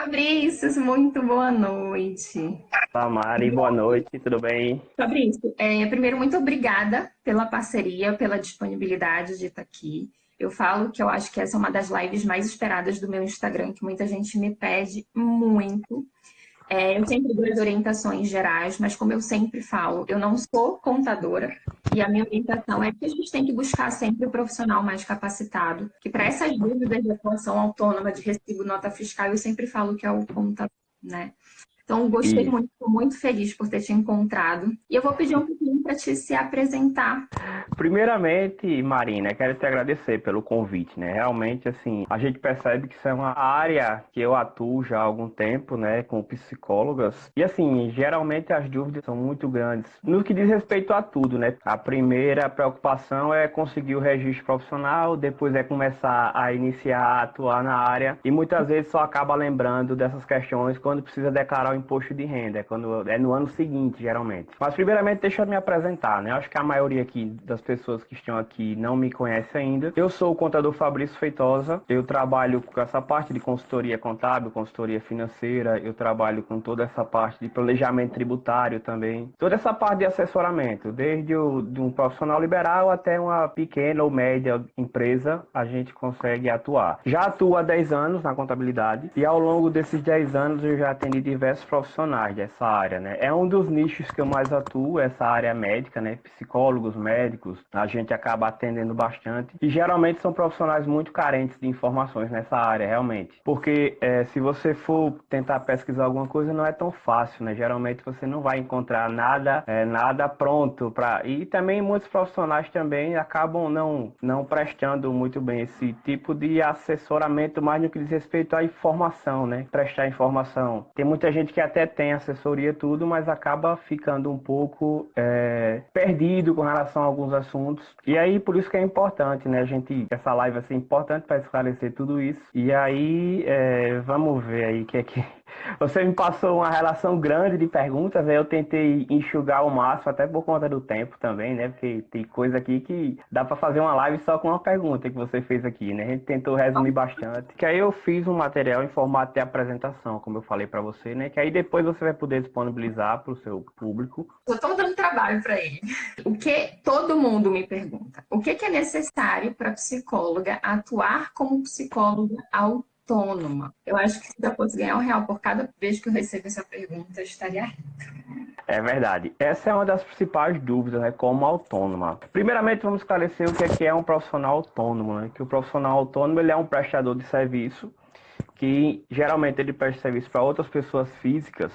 Fabrício, muito boa noite. Olá, Mari, boa noite, tudo bem? Fabrício, primeiro, muito obrigada pela parceria, pela disponibilidade de estar aqui. Eu falo que eu acho que essa é uma das lives mais esperadas do meu Instagram, que muita gente me pede muito. Eu sempre dou as orientações gerais, mas como eu sempre falo, eu não sou contadora. E a minha orientação é que a gente tem que buscar sempre o profissional mais capacitado, que para essas dúvidas de atuação autônoma de recibo, nota fiscal, eu sempre falo que é o contador, né? Então, gostei Isso. muito, estou muito feliz por ter te encontrado. E eu vou pedir um pouquinho para te se apresentar. Primeiramente, Marina, quero te agradecer pelo convite, né? Realmente, assim, a gente percebe que isso é uma área que eu atuo já há algum tempo, né, com psicólogas. E, assim, geralmente as dúvidas são muito grandes no que diz respeito a tudo, né? A primeira preocupação é conseguir o registro profissional, depois é começar a iniciar a atuar na área e muitas vezes só acaba lembrando dessas questões quando precisa declarar o imposto de renda, quando é no ano seguinte, geralmente. Mas, primeiramente, deixa eu me apresentar, né? Acho que a maioria aqui das pessoas que estão aqui não me conhece ainda. Eu sou o contador Fabrício Feitosa, eu trabalho com essa parte de consultoria contábil, consultoria financeira, eu trabalho com toda essa parte de planejamento tributário também, toda essa parte de assessoramento, desde de um profissional liberal até uma pequena ou média empresa, a gente consegue atuar. Já atuo há 10 anos na contabilidade e ao longo desses 10 anos eu já atendi diversos profissionais dessa área, né? É um dos nichos que eu mais atuo, essa área médica, né? Psicólogos, médicos, a gente acaba atendendo bastante e geralmente são profissionais muito carentes de informações nessa área, realmente. Porque se você for tentar pesquisar alguma coisa, não é tão fácil, né? Geralmente você não vai encontrar nada pronto para. E também muitos profissionais também acabam não prestando muito bem esse tipo de assessoramento, mais no que diz respeito à informação, né? Prestar informação. Tem muita gente que até tem assessoria e tudo, mas acaba ficando um pouco perdido com relação a alguns assuntos. E aí, por isso que é importante, né? Essa live vai ser importante para esclarecer tudo isso. E aí, vamos ver aí o que é que. Você me passou uma relação grande de perguntas, né? Eu tentei enxugar ao máximo, até por conta do tempo também, né? Porque tem coisa aqui que dá para fazer uma live só com uma pergunta que você fez aqui, né? A gente tentou resumir bastante. Que aí eu fiz um material em formato de apresentação, como eu falei para você, né? Que aí depois você vai poder disponibilizar para o seu público. Eu estou dando trabalho para ele. O que todo mundo me pergunta? O que é necessário para a psicóloga atuar como psicóloga autônoma? Eu acho que se eu fosse ganhar R$ 1 por cada vez que eu recebo essa pergunta, eu estaria rica. É verdade. Essa é uma das principais dúvidas, né, como autônoma. Primeiramente, vamos esclarecer o que é um profissional autônomo, né? Que o profissional autônomo ele é um prestador de serviço que geralmente ele presta serviço para outras pessoas físicas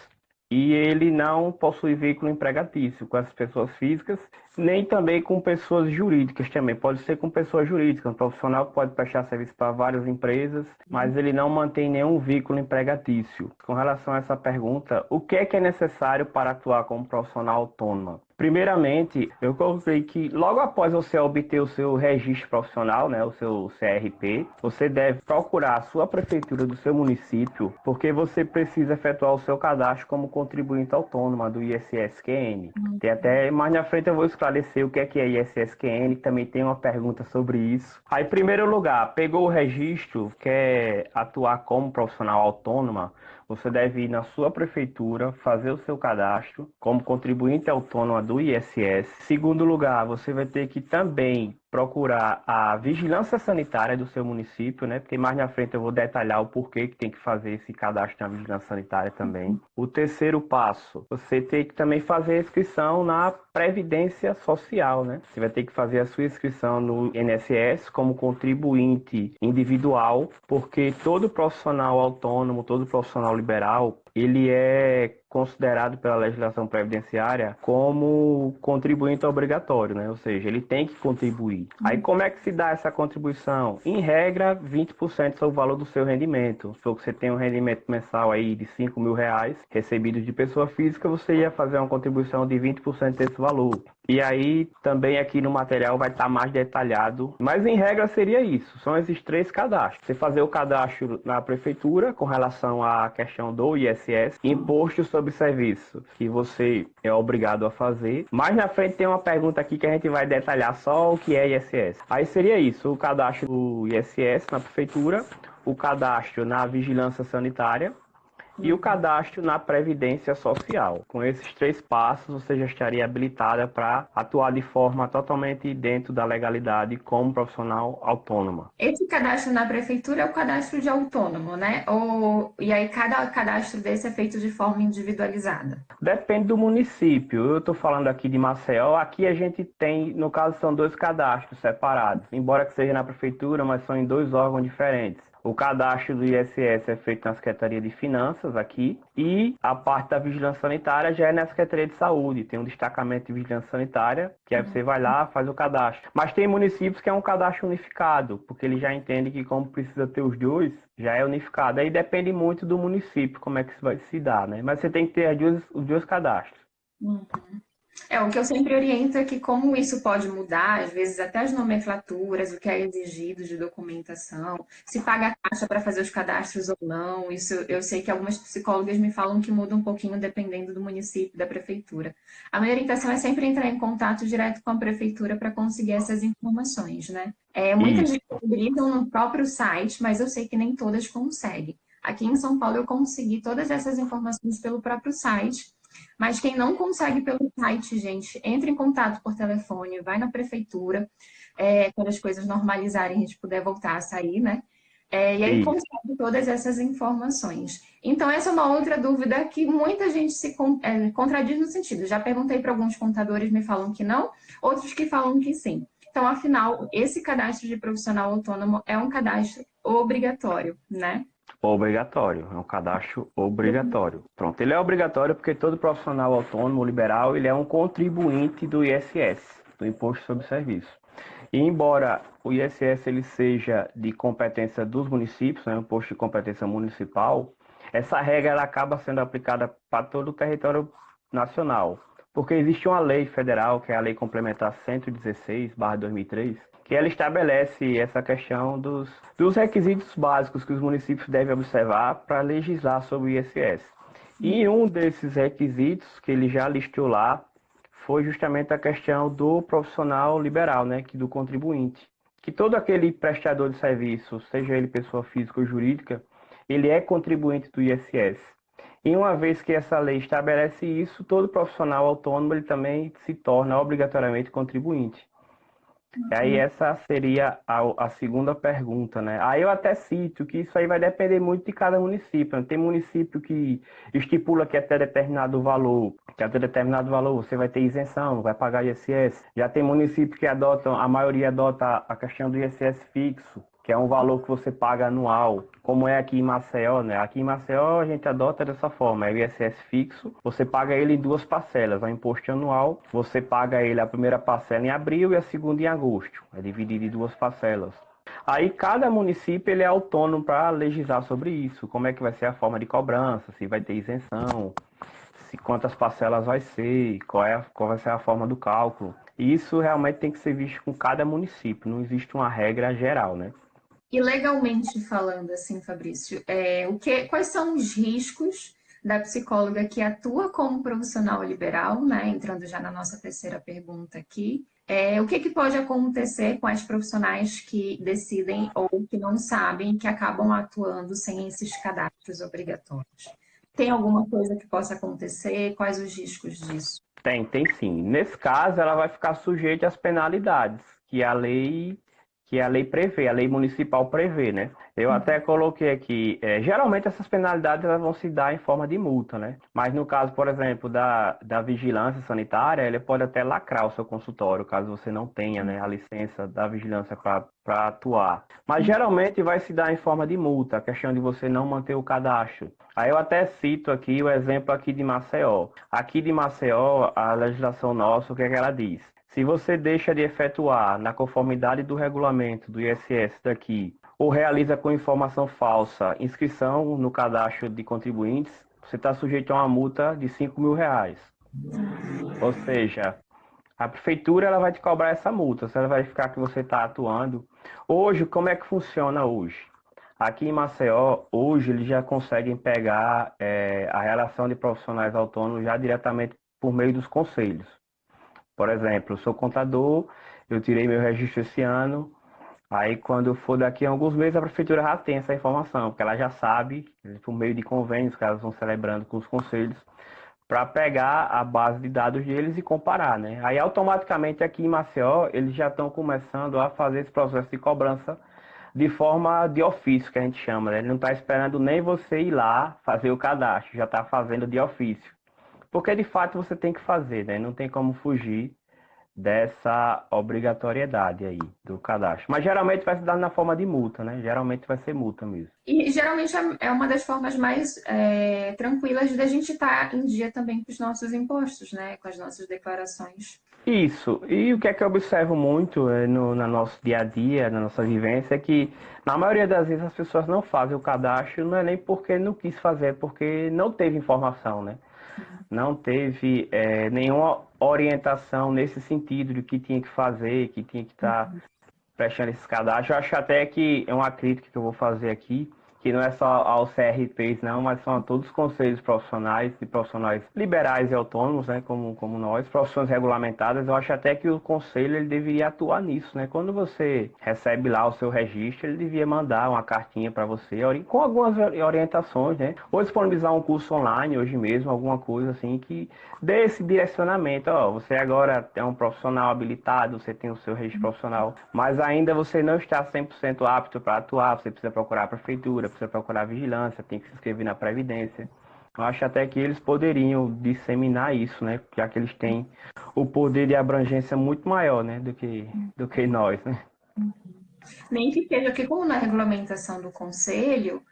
e ele não possui vínculo empregatício com as pessoas físicas, nem também com pessoas jurídicas também. Pode ser com pessoas jurídicas, um profissional que pode prestar serviço para várias empresas, mas ele não mantém nenhum vínculo empregatício. Com relação a essa pergunta, o que é necessário para atuar como profissional autônomo? Primeiramente, eu coloquei que logo após você obter o seu registro profissional, né, o seu CRP, você deve procurar a sua prefeitura do seu município, porque você precisa efetuar o seu cadastro como contribuinte autônoma do ISS-QN. Tem até mais na frente eu vou esclarecer o que é ISS-QN, também tem uma pergunta sobre isso. Aí, em primeiro lugar, pegou o registro, quer atuar como profissional autônoma, você deve ir na sua prefeitura, fazer o seu cadastro como contribuinte autônoma do ISS. Segundo lugar, você vai ter que também procurar a vigilância sanitária do seu município, né? Porque mais na frente eu vou detalhar o porquê que tem que fazer esse cadastro na vigilância sanitária também. O terceiro passo, você tem que também fazer a inscrição na Previdência Social, né? Você vai ter que fazer a sua inscrição no INSS como contribuinte individual, porque todo profissional autônomo, todo profissional liberal, ele é considerado pela legislação previdenciária como contribuinte obrigatório, né? Ou seja, ele tem que contribuir. Aí como é que se dá essa contribuição? Em regra, 20% sobre o valor do seu rendimento. Se você tem um rendimento mensal aí de R$ 5.000 recebido de pessoa física, você ia fazer uma contribuição de 20% desse valor. E aí também aqui no material vai estar mais detalhado, mas em regra seria isso, são esses três cadastros. Você fazer o cadastro na prefeitura com relação à questão do ISS, imposto sobre serviço, que você é obrigado a fazer. Mais na frente tem uma pergunta aqui que a gente vai detalhar só o que é ISS. Aí seria isso, o cadastro do ISS na prefeitura, o cadastro na vigilância sanitária, e o cadastro na Previdência Social. Com esses 3 passos, você já estaria habilitada para atuar de forma totalmente dentro da legalidade como profissional autônoma. Esse cadastro na prefeitura é o cadastro de autônomo, né? E aí cada cadastro desse é feito de forma individualizada. Depende do município. Eu estou falando aqui de Maceió. Aqui a gente tem, no caso, são 2 cadastros separados, embora que seja na prefeitura, mas são em 2 órgãos diferentes. O cadastro do ISS é feito na Secretaria de Finanças aqui e a parte da vigilância sanitária já é na Secretaria de Saúde. Tem um destacamento de vigilância sanitária que aí você vai lá, faz o cadastro. Mas tem municípios que é um cadastro unificado, porque ele já entende que como precisa ter os dois, já é unificado. Aí depende muito do município como é que isso vai se dar, né? Mas você tem que ter os dois cadastros. Uhum. O que eu sempre oriento é que como isso pode mudar, às vezes até as nomenclaturas, o que é exigido de documentação, se paga a taxa para fazer os cadastros ou não, isso eu sei que algumas psicólogas me falam que muda um pouquinho dependendo do município, da prefeitura. A minha orientação é sempre entrar em contato direto com a prefeitura para conseguir essas informações, né? Muitas Isso. disponibilizam no próprio site, mas eu sei que nem todas conseguem. Aqui em São Paulo eu consegui todas essas informações pelo próprio site. Mas quem não consegue pelo site, gente, entre em contato por telefone, vai na prefeitura, quando as coisas normalizarem, a gente puder voltar a sair, né? E aí Isso. consegue todas essas informações. Então, essa é uma outra dúvida que muita gente se contradiz no sentido. Já perguntei para alguns contadores, me falam que não, outros que falam que sim. Então, afinal, esse cadastro de profissional autônomo é um cadastro obrigatório, né? Obrigatório, é um cadastro obrigatório. Pronto, ele é obrigatório porque todo profissional autônomo liberal, ele é um contribuinte do ISS, do Imposto sobre Serviço. E embora o ISS ele seja de competência dos municípios, né, um imposto de competência municipal, essa regra ela acaba sendo aplicada para todo o território nacional, porque existe uma lei federal, que é a Lei Complementar 116/2003, que ela estabelece essa questão dos requisitos básicos que os municípios devem observar para legislar sobre o ISS. E um desses requisitos que ele já listou lá foi justamente a questão do profissional liberal, né, do contribuinte. Que todo aquele prestador de serviço, seja ele pessoa física ou jurídica, ele é contribuinte do ISS. E uma vez que essa lei estabelece isso, todo profissional autônomo ele também se torna obrigatoriamente contribuinte. E aí essa seria a segunda pergunta, né? Aí eu até cito que isso aí vai depender muito de cada município, né? Tem município que estipula que até determinado valor, você vai ter isenção, vai pagar ISS. Já tem município que adotam, a maioria adota a questão do ISS fixo, que é um valor que você paga anual, como é aqui em Maceió, né? Aqui em Maceió a gente adota dessa forma, é o ISS fixo, você paga ele em 2 parcelas, o imposto anual, você paga ele a primeira parcela em abril e a segunda em agosto, é dividido em 2 parcelas. Aí cada município ele é autônomo para legislar sobre isso, como é que vai ser a forma de cobrança, se vai ter isenção, se quantas parcelas vai ser, qual vai ser a forma do cálculo. E isso realmente tem que ser visto com cada município, não existe uma regra geral, né? E legalmente falando, assim, Fabrício, quais são os riscos da psicóloga que atua como profissional liberal, né? Entrando já na nossa terceira pergunta aqui. O que pode acontecer com as profissionais que decidem ou que não sabem, que acabam atuando sem esses cadastros obrigatórios? Tem alguma coisa que possa acontecer? Quais os riscos disso? Tem sim. Nesse caso, ela vai ficar sujeita às penalidades que a lei prevê, a lei municipal prevê, né? Eu até coloquei aqui, geralmente essas penalidades elas vão se dar em forma de multa, né? Mas no caso, por exemplo, da vigilância sanitária, ele pode até lacrar o seu consultório, caso você não tenha, né, a licença da vigilância para atuar. Mas geralmente vai se dar em forma de multa, a questão de você não manter o cadastro. Aí eu até cito aqui o exemplo aqui de Maceió. Aqui de Maceió, a legislação nossa, o que é que ela diz? Se você deixa de efetuar na conformidade do regulamento do ISS daqui, ou realiza com informação falsa inscrição no cadastro de contribuintes, você está sujeito a uma multa de R$ 5.000. Ou seja, a prefeitura ela vai te cobrar essa multa, você vai verificar que você está atuando. Hoje, como é que funciona hoje? Aqui em Maceió, hoje eles já conseguem pegar a relação de profissionais autônomos já diretamente por meio dos conselhos. Por exemplo, eu sou contador, eu tirei meu registro esse ano, Aí, quando for daqui a alguns meses, a prefeitura já tem essa informação, porque ela já sabe, por meio de convênios que elas vão celebrando com os conselhos, para pegar a base de dados deles e comparar, né? Aí, automaticamente, aqui em Maceió, eles já estão começando a fazer esse processo de cobrança de forma de ofício, que a gente chama, né? Ele não está esperando nem você ir lá fazer o cadastro, já está fazendo de ofício. Porque, de fato, você tem que fazer, né? Não tem como fugir dessa obrigatoriedade aí do cadastro. Mas geralmente vai se dar na forma de multa, né? Geralmente vai ser multa mesmo. E geralmente é uma das formas mais tranquilas da gente estar em dia também com os nossos impostos, né? Com as nossas declarações. Isso. E o que é que eu observo muito no nosso dia a dia, na nossa vivência, é que na maioria das vezes as pessoas não fazem o cadastro, não é nem porque não quis fazer, é porque não teve informação, né? Não teve nenhuma orientação nesse sentido de que tinha que fazer, que tinha que estar prestando esses cadastros. Eu acho até que é uma crítica que eu vou fazer aqui, que não é só aos CRPs, não, mas são a todos os conselhos profissionais e profissionais liberais e autônomos, né, como nós, profissões regulamentadas. Eu acho até que o conselho ele deveria atuar nisso, né? Quando você recebe lá o seu registro, ele devia mandar uma cartinha para você, com algumas orientações, né? Ou disponibilizar um curso online hoje mesmo, alguma coisa assim que dê esse direcionamento. Ó, você agora é um profissional habilitado, você tem o seu registro profissional, mas ainda você não está 100% apto para atuar, você precisa procurar a prefeitura, precisa procurar a vigilância, tem que se inscrever na Previdência. Eu acho até que eles poderiam disseminar isso, né? Já que eles têm o poder de abrangência muito maior, né? Do que nós, né? Nem que seja que, como na regulamentação do conselho,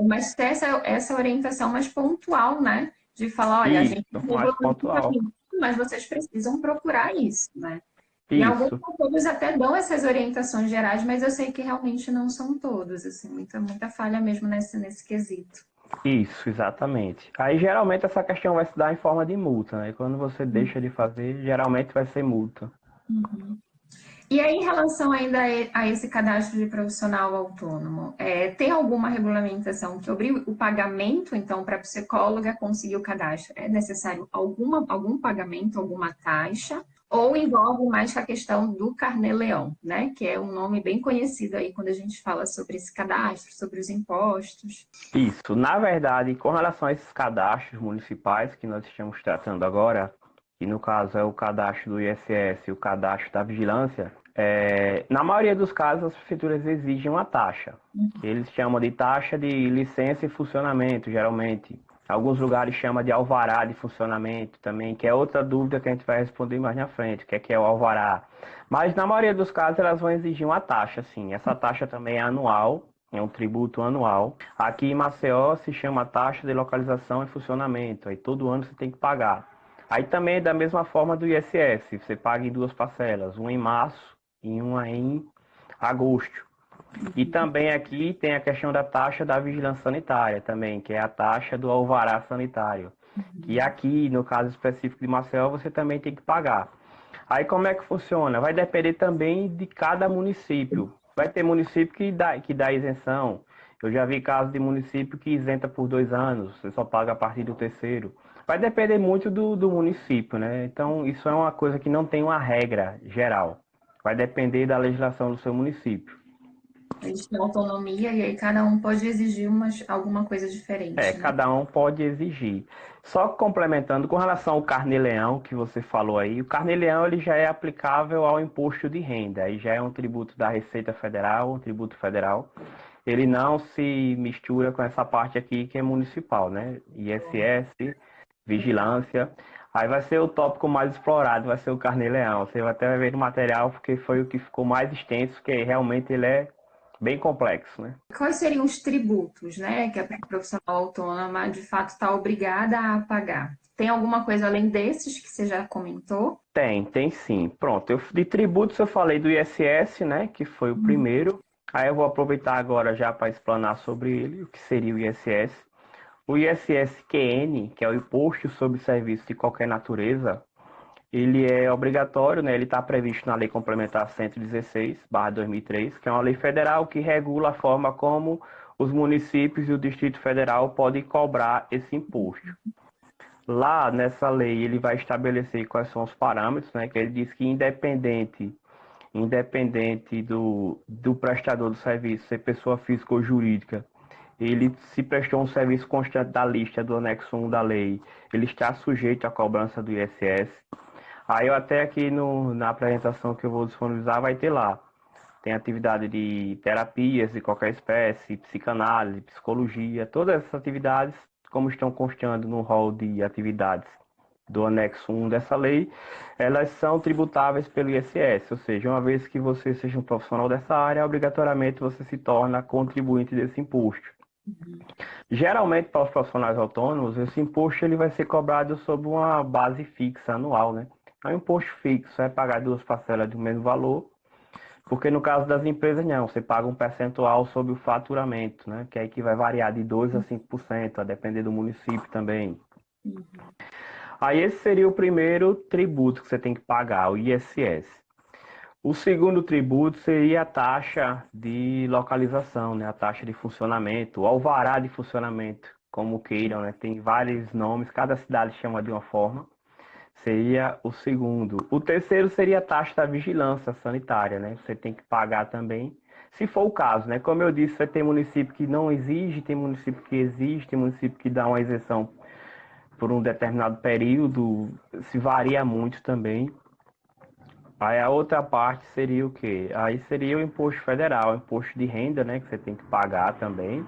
mas ter essa orientação mais pontual, né? De falar, olha, a Isso, gente mais regulamenta pontual. isso, mas vocês precisam procurar isso, né? E alguns Isso. conselhos até dão essas orientações gerais, mas eu sei que realmente não são todos, assim, muita falha mesmo nesse quesito. Isso, exatamente. Aí geralmente essa questão vai se dar em forma de multa, né? Quando você deixa de fazer, geralmente vai ser multa. E aí, em relação ainda a esse cadastro de profissional autônomo, tem alguma regulamentação que obriga o pagamento, então, para a psicóloga conseguir o cadastro? É necessário algum pagamento, alguma taxa? Ou envolve mais a questão do Carnê-Leão, né? Que é um nome bem conhecido aí quando a gente fala sobre esse cadastro, sobre os impostos. Isso. Na verdade, com relação a esses cadastros municipais que nós estamos tratando agora, que no caso é o cadastro do ISS e o cadastro da vigilância, na maioria dos casos as prefeituras exigem uma taxa, que eles chamam de taxa de licença e funcionamento, geralmente. Alguns lugares chamam de alvará de funcionamento também, que é outra dúvida que a gente vai responder mais na frente, o que é o alvará. Mas na maioria dos casos elas vão exigir uma taxa, sim. Essa taxa também é anual, é um tributo anual. Aqui em Maceió se chama taxa de localização e funcionamento. Aí todo ano você tem que pagar. Aí também é da mesma forma do ISS. Você paga em duas parcelas, uma em março e uma em agosto. E também aqui tem a questão da taxa da vigilância sanitária também, que é a taxa do alvará sanitário. Que aqui, no caso específico de Maceió, você também tem que pagar. Aí como é que funciona? Vai depender também de cada município. Vai ter município que dá isenção. Eu já vi casos de município que isenta por 2 anos, você só paga a partir do terceiro. Vai depender muito do município, né? Então, isso é uma coisa que não tem uma regra geral. Vai depender da legislação do seu município. Eles têm autonomia e aí cada um pode exigir alguma coisa diferente, né? Cada um pode exigir. Só complementando, com relação ao Carnê-Leão que você falou aí, o Carnê-Leão ele já é aplicável ao imposto de renda, aí já é um tributo da Receita Federal, um tributo federal. Ele não se mistura com essa parte aqui que é municipal, né? ISS, vigilância. Aí vai ser o tópico mais explorado, vai ser o Carnê-Leão. Você vai até ver no material porque foi o que ficou mais extenso, porque realmente ele é bem complexo, né? Quais seriam os tributos, né, que a profissional autônoma de fato está obrigada a pagar? Tem alguma coisa além desses que você já comentou? Tem sim. Pronto, de tributos eu falei do ISS, né, que foi o primeiro. Aí eu vou aproveitar agora já para explanar sobre ele, o que seria o ISS. O ISS-QN, que é o Imposto sobre Serviços de Qualquer Natureza, ele é obrigatório, né? Ele está previsto na Lei Complementar 116/2003, que é uma lei federal que regula a forma como os municípios e o Distrito Federal podem cobrar esse imposto. Lá nessa lei ele vai estabelecer quais são os parâmetros, né? Que ele diz que independente independente do prestador do serviço, ser pessoa física ou jurídica, ele se prestou um serviço constante da lista do anexo 1 da lei, ele está sujeito à cobrança do ISS. Aí eu até aqui na apresentação que eu vou disponibilizar vai ter lá. Tem atividade de terapias de qualquer espécie, psicanálise, psicologia, todas essas atividades, como estão constando no rol de atividades do anexo 1 dessa lei, elas são tributáveis pelo ISS, ou seja, uma vez que você seja um profissional dessa área, obrigatoriamente você se torna contribuinte desse imposto. Geralmente, para os profissionais autônomos, esse imposto ele vai ser cobrado sob uma base fixa anual, né? É um imposto fixo, é pagar duas parcelas do mesmo valor, porque no caso das empresas não, você paga um percentual sobre o faturamento, né? Que aí que vai variar de 2% a 5%, a depender do município também. Aí esse seria o primeiro tributo que você tem que pagar, o ISS. O segundo tributo seria a taxa de localização, né? A taxa de funcionamento, o alvará de funcionamento, como queiram, né? Tem vários nomes, cada cidade chama de uma forma. Seria o segundo. O terceiro seria a taxa da vigilância sanitária, né? Você tem que pagar também, se for o caso, né? Como eu disse, vai ter município que não exige, tem município que exige, tem município que dá uma isenção por um determinado período, se varia muito também. Aí a outra parte seria o quê? Aí seria o imposto federal, o imposto de renda, né? Que você tem que pagar também.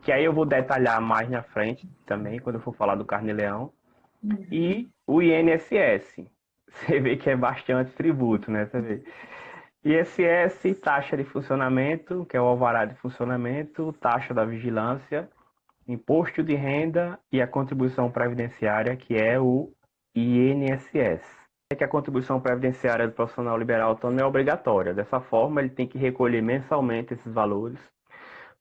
Que aí eu vou detalhar mais na frente também, quando eu for falar do Carnê-Leão. E o INSS. Você vê que é bastante tributo, né? Você vê. ISS, taxa de funcionamento, que é o alvará de funcionamento, taxa da vigilância, imposto de renda e a contribuição previdenciária, que é o INSS. É que a contribuição previdenciária do profissional liberal autônomo é obrigatória. Dessa forma, ele tem que recolher mensalmente esses valores.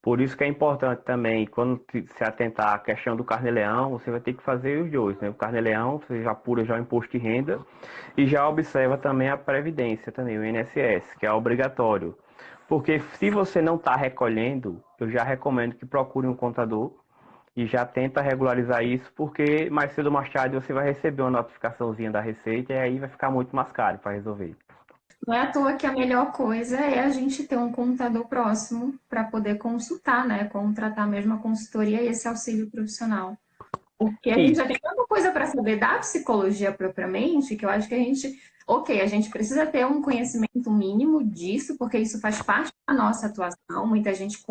Por isso que é importante também, quando se atentar à questão do Carnê-Leão, você vai ter que fazer os dois, né? O Carnê-Leão, você já apura já o imposto de renda e já observa também a Previdência, também, o INSS, que é obrigatório. Porque se você não está recolhendo, eu já recomendo que procure um contador e já tenta regularizar isso, porque mais cedo ou mais tarde você vai receber uma notificaçãozinha da Receita e aí vai ficar muito mais caro para resolver. Não é à toa que a melhor coisa é a gente ter um contador próximo para poder consultar, né? Contratar mesmo a consultoria e esse auxílio profissional. Porque a gente já tem tanta coisa para saber da psicologia propriamente, que eu acho que a gente, ok, a gente precisa ter um conhecimento mínimo disso, porque isso faz parte da nossa atuação. Muita gente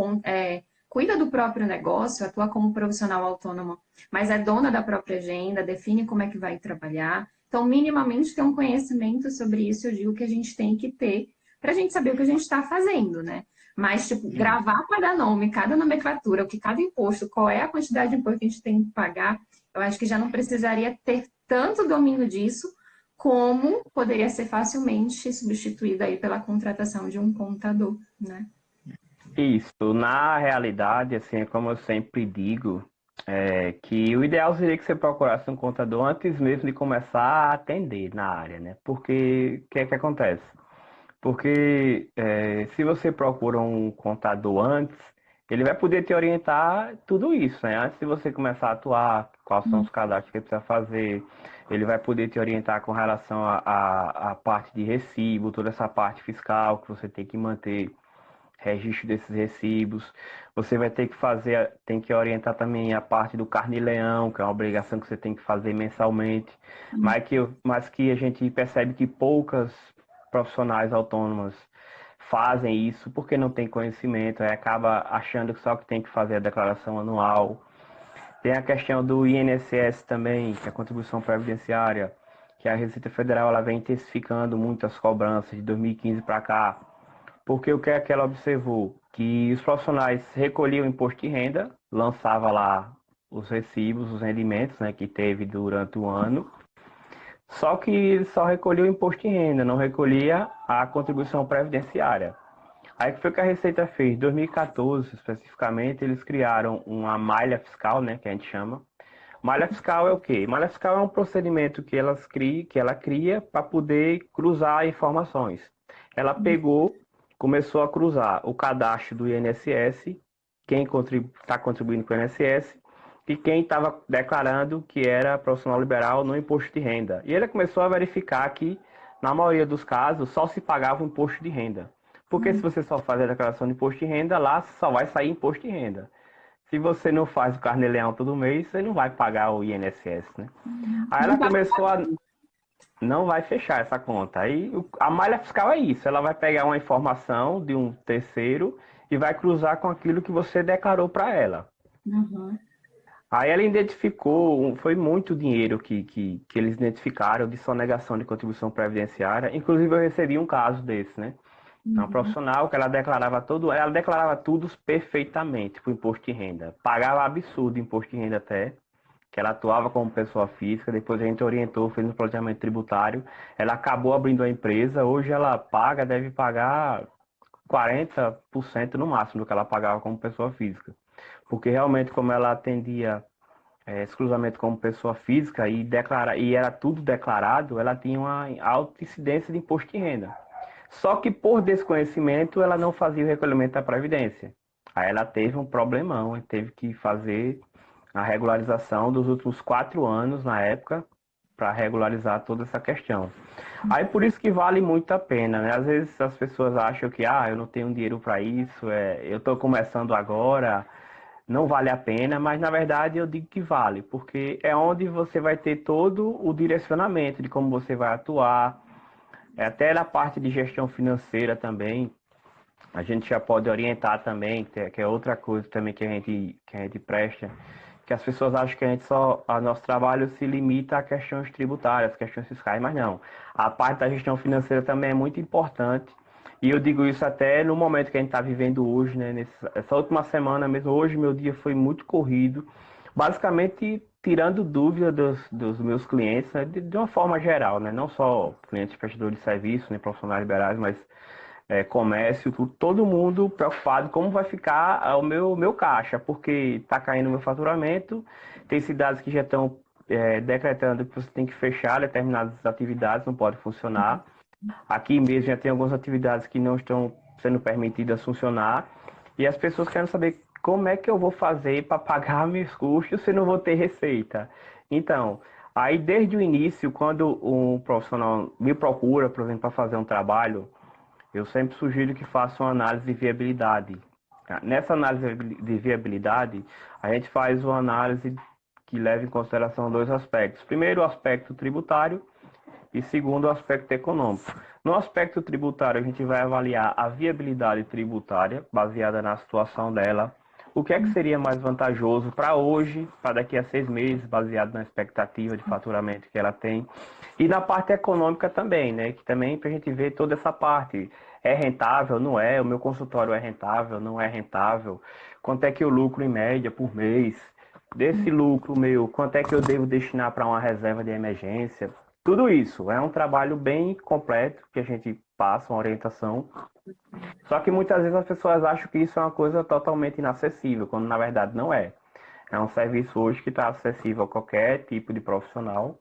cuida do próprio negócio, atua como profissional autônomo, mas é dona da própria agenda, define como é que vai trabalhar. Então, minimamente ter um conhecimento sobre isso, eu digo que a gente tem que ter para a gente saber o que a gente está fazendo, né? Mas, tipo, gravar cada nome, cada nomenclatura, o que cada imposto, qual é a quantidade de imposto que a gente tem que pagar, eu acho que já não precisaria ter tanto domínio disso, como poderia ser facilmente substituído aí pela contratação de um contador, né? Isso, na realidade, assim, como eu sempre digo, que o ideal seria que você procurasse um contador antes mesmo de começar a atender na área, né? Porque o que é que acontece? Porque se você procura um contador antes, ele vai poder te orientar tudo isso, né? Antes de você começar a atuar, quais são os cadastros que precisa fazer, ele vai poder te orientar com relação à parte de recibo, toda essa parte fiscal que você tem que manter registro desses recibos. Você vai ter que fazer, tem que orientar também a parte do Carnê-Leão, que é uma obrigação que você tem que fazer mensalmente, mas que a gente percebe que poucas profissionais autônomas fazem isso porque não tem conhecimento, aí acaba achando que só que tem que fazer a declaração anual. Tem a questão do INSS também, que é a contribuição previdenciária, que a Receita Federal ela vem intensificando muito as cobranças de 2015 para cá. Porque o que é que ela observou? Que os profissionais recolhiam o imposto de renda, lançava lá os recibos, os rendimentos, né, que teve durante o ano, só que só recolhia o imposto de renda, não recolhia a contribuição previdenciária. Aí que foi que a Receita fez? Em 2014, especificamente, eles criaram uma malha fiscal, né, que a gente chama. Malha fiscal é o quê? Malha fiscal é um procedimento que ela cria para poder cruzar informações. Ela pegou, começou a cruzar o cadastro do INSS, quem está contribuindo com o INSS, e quem estava declarando que era profissional liberal no imposto de renda. E ele começou a verificar que na maioria dos casos, só se pagava o imposto de renda. Porque se você só faz a declaração de imposto de renda, lá só vai sair imposto de renda. Se você não faz o Carnê-Leão todo mês, você não vai pagar o INSS, né? Aí ela Não vai. começou a... Não vai fechar essa conta. Aí a malha fiscal é isso. Ela vai pegar uma informação de um terceiro e vai cruzar com aquilo que você declarou para ela. Uhum. Aí ela identificou, foi muito dinheiro que eles identificaram de sonegação de contribuição previdenciária. Inclusive eu recebi um caso desse, né? É uma Uhum. profissional que ela declarava tudo perfeitamente para o imposto de renda. Pagava absurdo imposto de renda até, que ela atuava como pessoa física, depois a gente orientou, fez um planejamento tributário. Ela acabou abrindo a empresa, hoje ela paga, deve pagar 40% no máximo do que ela pagava como pessoa física. Porque realmente, como ela atendia exclusivamente como pessoa física e era tudo declarado, ela tinha uma alta incidência de imposto de renda. Só que por desconhecimento ela não fazia o recolhimento da Previdência. Aí ela teve um problemão e teve que fazer a regularização dos últimos 4 anos na época para regularizar toda essa questão. Aí por isso que vale muito a pena, né? Às vezes as pessoas acham que eu não tenho dinheiro para isso, eu estou começando agora, não vale a pena, mas na verdade eu digo que vale, porque é onde você vai ter todo o direcionamento de como você vai atuar, até na parte de gestão financeira também, a gente já pode orientar também, que é outra coisa também que a gente presta, que as pessoas acham que a nosso trabalho se limita a questões tributárias, questões fiscais, mas não. A parte da gestão financeira também é muito importante. E eu digo isso até no momento que a gente está vivendo hoje, né? Essa última semana mesmo, hoje meu dia foi muito corrido, basicamente tirando dúvida dos meus clientes, né? De uma forma geral, né? Não só clientes prestadores de serviço, né? Profissionais liberais, mas comércio, tudo, todo mundo preocupado como vai ficar o meu caixa, porque está caindo o meu faturamento, tem cidades que já estão decretando que você tem que fechar determinadas atividades, não pode funcionar. Aqui mesmo já tem algumas atividades que não estão sendo permitidas funcionar, e as pessoas querem saber como é que eu vou fazer para pagar meus custos se não vou ter receita. Então, aí desde o início, quando um profissional me procura, por exemplo, para fazer um trabalho, eu sempre sugiro que faça uma análise de viabilidade. Nessa análise de viabilidade, a gente faz uma análise que leva em consideração dois aspectos. Primeiro, o aspecto tributário e segundo, o aspecto econômico. No aspecto tributário, a gente vai avaliar a viabilidade tributária, baseada na situação dela, o que é que seria mais vantajoso para hoje, para daqui a 6 meses, baseado na expectativa de faturamento que ela tem. E na parte econômica também, né? Que também para a gente ver toda essa parte. É rentável, não é? O meu consultório é rentável, não é rentável? Quanto é que eu lucro em média por mês? Desse lucro meu, quanto é que eu devo destinar para uma reserva de emergência? Tudo isso é um trabalho bem completo que a gente passa, uma orientação. Só que muitas vezes as pessoas acham que isso é uma coisa totalmente inacessível, quando na verdade não é. É um serviço hoje que está acessível a qualquer tipo de profissional.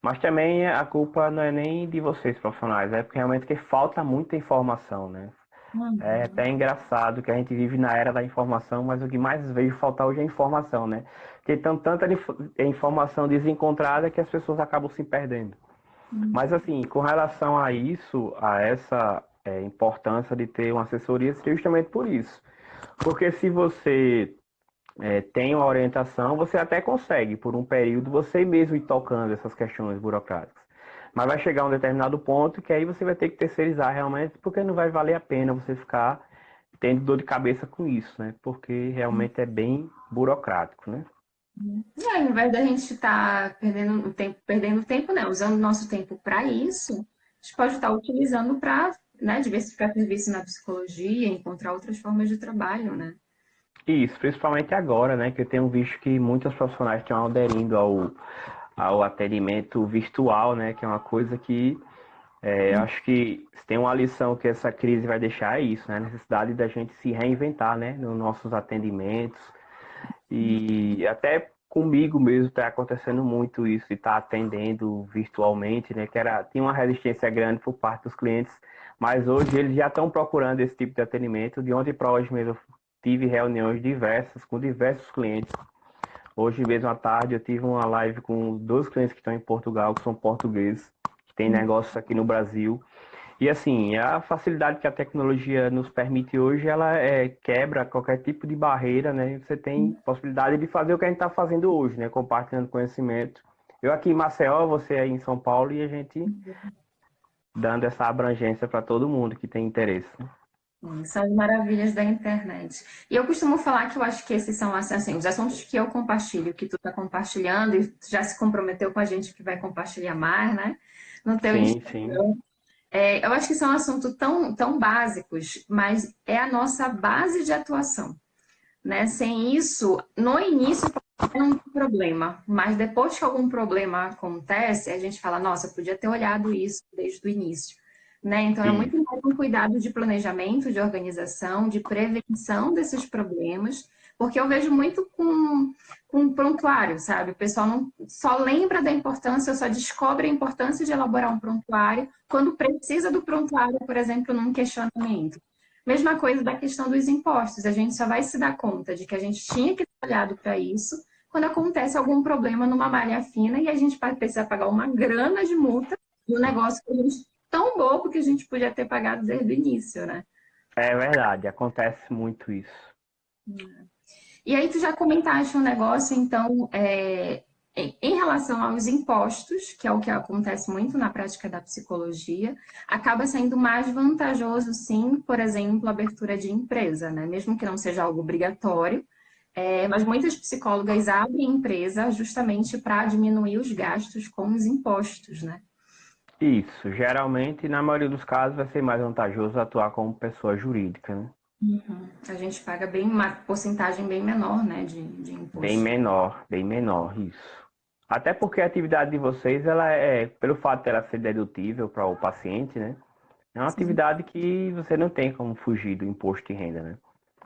Mas também a culpa não é nem de vocês, profissionais, é porque realmente que falta muita informação, né? É Uhum. até engraçado que a gente vive na era da informação, mas o que mais veio faltar hoje é informação, né? Porque tem tanta informação desencontrada que as pessoas acabam se perdendo. Mas assim, com relação a isso, a essa importância de ter uma assessoria, seria justamente por isso. Porque se você tem uma orientação, você até consegue, por um período, você mesmo ir tocando essas questões burocráticas. Mas vai chegar um determinado ponto que aí você vai ter que terceirizar realmente, porque não vai valer a pena você ficar tendo dor de cabeça com isso, né? Porque realmente é bem burocrático, né? Ao invés da gente estar perdendo tempo, né? Usando o nosso tempo para isso, a gente pode estar utilizando para, né, diversificar serviço na psicologia, encontrar outras formas de trabalho, né? Isso, principalmente agora, né? Que eu tenho visto que muitos profissionais estão aderindo ao atendimento virtual, né? Que é uma coisa que acho que se tem uma lição que essa crise vai deixar é isso, né? A necessidade da gente se reinventar, né? Nos nossos atendimentos. E até comigo mesmo está acontecendo muito isso, de estar atendendo virtualmente, né? Tinha uma resistência grande por parte dos clientes, mas hoje eles já estão procurando esse tipo de atendimento. De ontem para hoje mesmo eu tive reuniões diversas com diversos clientes. Hoje mesmo à tarde eu tive uma live com 2 clientes que estão em Portugal, que são portugueses. tem negócios aqui no Brasil. E assim, a facilidade que a tecnologia nos permite hoje, ela quebra qualquer tipo de barreira, né? Você tem possibilidade de fazer o que a gente está fazendo hoje, né? Compartilhando conhecimento. Eu aqui em Maceió, você aí em São Paulo, e a gente dando essa abrangência para todo mundo que tem interesse. São as maravilhas da internet. E eu costumo falar que eu acho que esses são assim, os assuntos que eu compartilho, que tu está compartilhando, e tu já se comprometeu com a gente que vai compartilhar mais, né? No teu Sim, sim. Instagram. Eu acho que são assuntos tão básicos, mas é a nossa base de atuação, né? Sem isso, no início não tem problema, mas depois que algum problema acontece, a gente fala, nossa, podia ter olhado isso desde o início, né? Então é muito Isso. mais um cuidado de planejamento, de organização, de prevenção desses problemas, porque eu vejo muito com prontuário, sabe? O pessoal não só lembra da importância, só descobre a importância de elaborar um prontuário quando precisa do prontuário, por exemplo, num questionamento. Mesma coisa da questão dos impostos. A gente só vai se dar conta de que a gente tinha que ter olhado para isso quando acontece algum problema numa malha fina e a gente vai precisar pagar uma grana de multa de um negócio que a gente, tão bobo que a gente podia ter pagado desde o início, né? É verdade, acontece muito isso. E aí tu já comentaste um negócio, então, em relação aos impostos, que é o que acontece muito na prática da psicologia, acaba sendo mais vantajoso, sim, por exemplo, a abertura de empresa, né? Mesmo que não seja algo obrigatório, mas muitas psicólogas abrem empresa justamente para diminuir os gastos com os impostos, né? Isso, geralmente, na maioria dos casos, vai ser mais vantajoso atuar como pessoa jurídica, né? Uhum. A gente paga uma porcentagem bem menor, né, de imposto. Bem menor, isso. Até porque a atividade de vocês, ela pelo fato dela ser dedutível para o paciente, né? É uma Sim. atividade que você não tem como fugir do imposto de renda, né?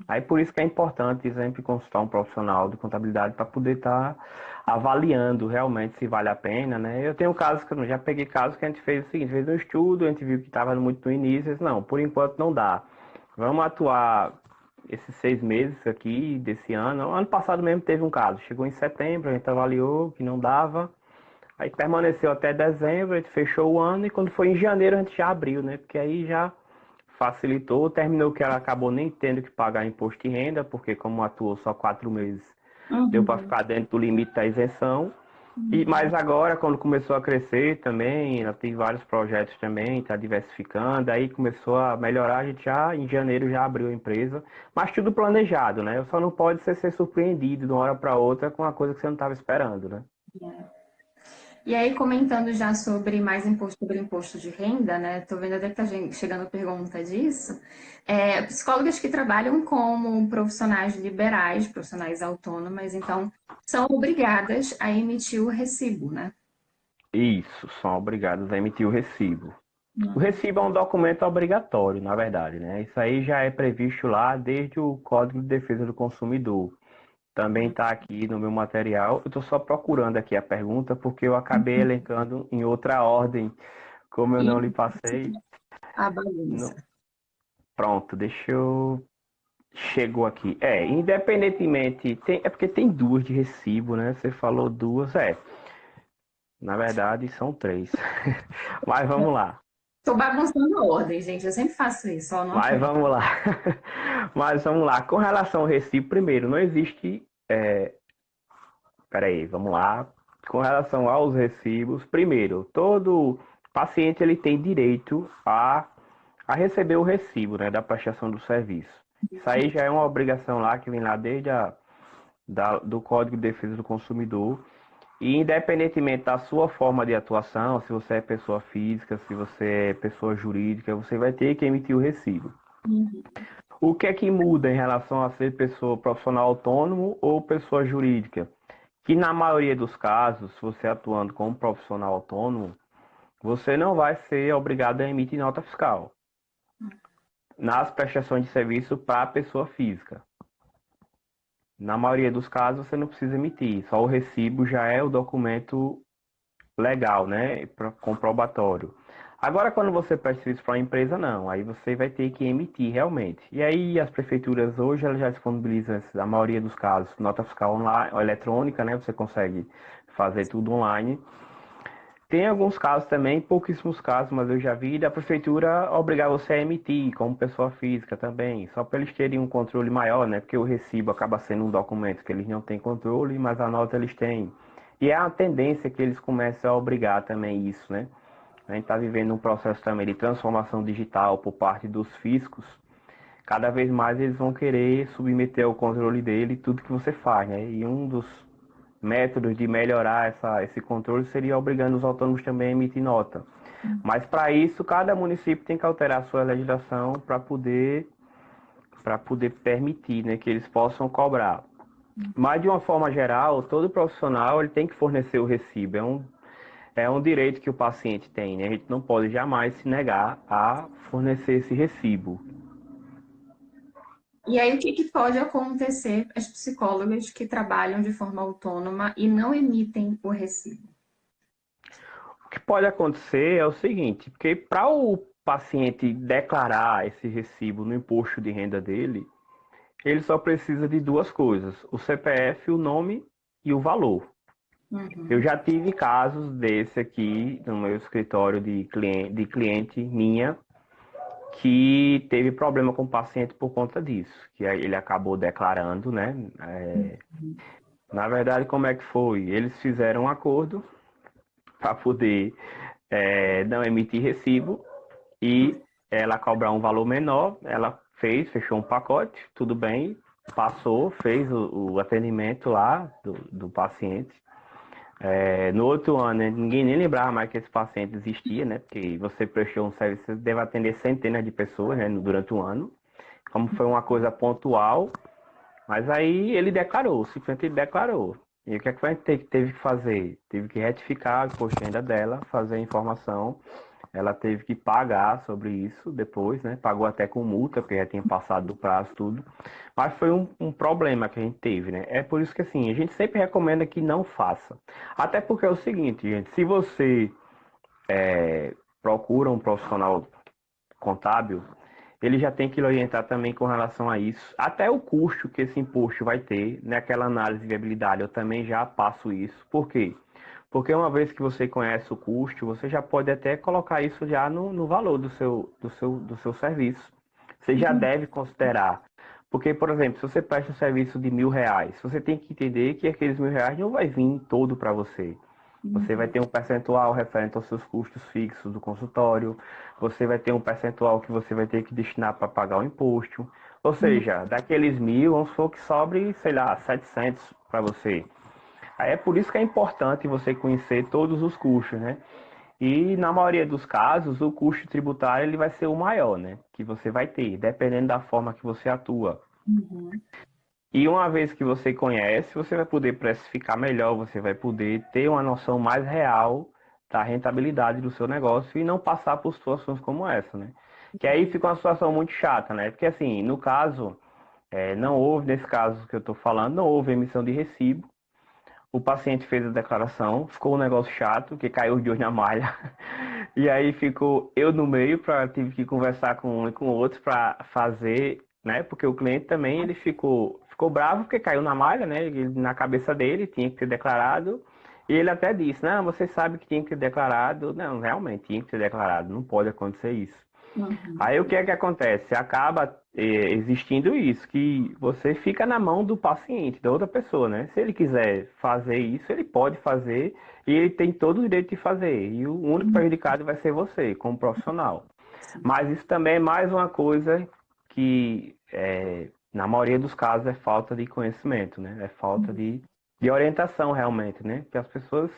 Aí por isso que é importante sempre consultar um profissional de contabilidade para poder estar avaliando realmente se vale a pena, né? Eu tenho casos que eu já peguei casos que a gente fez o seguinte, fez um estudo, a gente viu que estava muito no início, disse, não, por enquanto não dá. Vamos atuar esses 6 meses aqui desse ano. Ano passado mesmo teve um caso, chegou em setembro, a gente avaliou que não dava, aí permaneceu até dezembro, a gente fechou o ano e quando foi em janeiro a gente já abriu, né? Porque aí já facilitou, terminou que ela acabou nem tendo que pagar imposto de renda, porque como atuou só 4 meses, deu para Uhum. ficar dentro do limite da isenção. Mas agora, quando começou a crescer também, ela tem vários projetos também, está diversificando, aí começou a melhorar, a gente já em janeiro já abriu a empresa, mas tudo planejado, né? Só não pode ser surpreendido de uma hora para outra com uma coisa que você não estava esperando, né? E aí, comentando já sobre mais sobre imposto de renda, né? Tô vendo até que tá chegando pergunta disso. Psicólogas que trabalham como profissionais liberais, profissionais autônomas, então são obrigadas a emitir o recibo, né? Isso, são obrigados a emitir o recibo. O Uhum. recibo é um documento obrigatório, na verdade, né? Isso aí já é previsto lá desde o Código de Defesa do Consumidor. Também está aqui no meu material. Eu estou só procurando aqui a pergunta porque eu acabei elencando em outra ordem, como eu E não lhe passei. a bagunça. No- Pronto, deixa eu. Chegou aqui. Independentemente, é porque tem duas de recibo, né? Você falou duas, na verdade são três. Mas vamos lá. Tô bagunçando a ordem, gente. Eu sempre faço isso, ó, não Mas aprendo. vamos lá. Mas vamos lá. Com relação ao recibo, primeiro, não existe. Peraí, vamos lá. Com relação aos recibos, primeiro, todo paciente ele tem direito a receber o recibo, né, da prestação do serviço. Isso aí já é uma obrigação lá que vem lá desde do Código de Defesa do Consumidor. E independentemente da sua forma de atuação, se você é pessoa física, se você é pessoa jurídica, você vai ter que emitir o recibo. O que é que muda em relação a ser pessoa profissional autônomo ou pessoa jurídica? Que na maioria dos casos, você atuando como profissional autônomo, você não vai ser obrigado a emitir nota fiscal nas prestações de serviço para a pessoa física. Na maioria dos casos, você não precisa emitir, só o recibo já é o documento legal, né, comprobatório. Agora, quando você presta serviço para uma empresa, não, aí você vai ter que emitir realmente. E aí as prefeituras hoje elas já disponibilizam, na maioria dos casos, nota fiscal online, eletrônica, né, você consegue fazer tudo online. Tem alguns casos também, pouquíssimos casos, mas eu já vi da prefeitura obrigar você a emitir como pessoa física também, só para eles terem um controle maior, né? Porque o recibo acaba sendo um documento que eles não têm controle, mas a nota eles têm. E é a tendência que eles começam a obrigar também isso, né? A gente está vivendo um processo também de transformação digital por parte dos fiscos. Cada vez mais eles vão querer submeter ao controle dele tudo que você faz, né? E um dos métodos de melhorar esse controle seria obrigando os autônomos também a emitir nota. Mas para isso, cada município tem que alterar a sua legislação para poder permitir, né, que eles possam cobrar. Mas de uma forma geral, todo profissional ele tem que fornecer o recibo. É um direito que o paciente tem, né? A gente não pode jamais se negar a fornecer esse recibo. E aí, o que pode acontecer as psicólogas que trabalham de forma autônoma e não emitem o recibo? O que pode acontecer é o seguinte, porque para o paciente declarar esse recibo no imposto de renda dele, ele só precisa de duas coisas: o CPF, o nome e o valor. Eu já tive casos desse aqui no meu escritório de cliente minha que teve problema com o paciente por conta disso, que aí ele acabou declarando, né? Na verdade, como é que foi? Eles fizeram um acordo para poder não emitir recibo e ela cobrar um valor menor. Ela fechou um pacote, tudo bem, passou, fez o atendimento lá do paciente. No outro ano, né, ninguém nem lembrava mais que esse paciente existia, né? Porque você prestou um serviço, você deve atender centenas de pessoas, né, durante o ano. Como foi uma coisa pontual, mas aí ele declarou, simplesmente ele declarou. E o que é que a gente teve que fazer? Teve que retificar o imposto de renda dela, fazer a informação. Ela teve que pagar sobre isso depois, né? Pagou até com multa, porque já tinha passado do prazo, tudo. Mas foi um problema que a gente teve, né? É por isso que, assim, a gente sempre recomenda que não faça. Até porque é o seguinte, gente, se você procura um profissional contábil, ele já tem que lhe orientar também com relação a isso. Até o custo que esse imposto vai ter, naquela análise de viabilidade, eu também já passo isso. Por quê? Porque uma vez que você conhece o custo, você já pode até colocar isso já no valor do seu serviço. Você já deve considerar. Porque, por exemplo, se você presta um serviço de R$ 1.000, você tem que entender que aqueles R$ 1.000 não vai vir todo para você. Você vai ter um percentual referente aos seus custos fixos do consultório, você vai ter um percentual que você vai ter que destinar para pagar o imposto. Ou seja, daqueles 1.000, vamos supor que sobre, sei lá, 700 para você. Aí é por isso que é importante você conhecer todos os custos, né? E na maioria dos casos, o custo tributário ele vai ser o maior, né? Que você vai ter, dependendo da forma que você atua. E uma vez que você conhece, você vai poder precificar melhor, você vai poder ter uma noção mais real da rentabilidade do seu negócio e não passar por situações como essa, né? Que aí fica uma situação muito chata, né? Porque assim, no caso, não houve, nesse caso que eu estou falando, não houve emissão de recibo. O paciente fez a declaração, ficou um negócio chato, que caiu os dois na malha. E aí ficou eu no meio, tive que conversar com um e com o outro para fazer, né? Porque o cliente também ele ficou bravo porque caiu na malha, né? Na cabeça dele tinha que ter declarado. E ele até disse, não, você sabe que tinha que ter declarado. Não, realmente tinha que ter declarado, não pode acontecer isso. Aí o que é que acontece? Acaba existindo isso, que você fica na mão do paciente, da outra pessoa, né? Se ele quiser fazer isso, ele pode fazer e ele tem todo o direito de fazer. E o único prejudicado vai ser você, como profissional. Mas isso também é mais uma coisa que, na maioria dos casos, é falta de conhecimento, né? É falta de orientação, realmente, né? Que as pessoas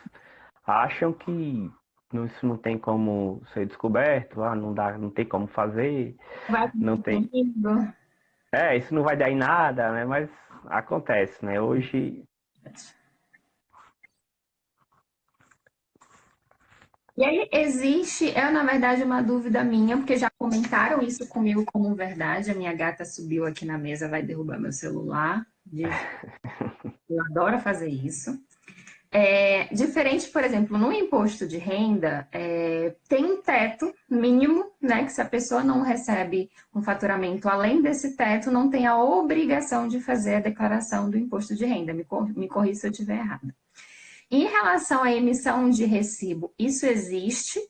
acham que isso não tem como ser descoberto, não dá, não tem como fazer, Vai não tem. comigo. Isso não vai dar em nada, né? Mas acontece, né? Hoje. E aí existe, na verdade uma dúvida minha, porque já comentaram isso comigo como verdade. A minha gata subiu aqui na mesa, vai derrubar meu celular. Eu adoro fazer isso. Diferente, por exemplo, no imposto de renda, tem um teto mínimo, né? Que se a pessoa não recebe um faturamento além desse teto, não tem a obrigação de fazer a declaração do imposto de renda. Me corrija se eu estiver errada. Em relação à emissão de recibo, isso existe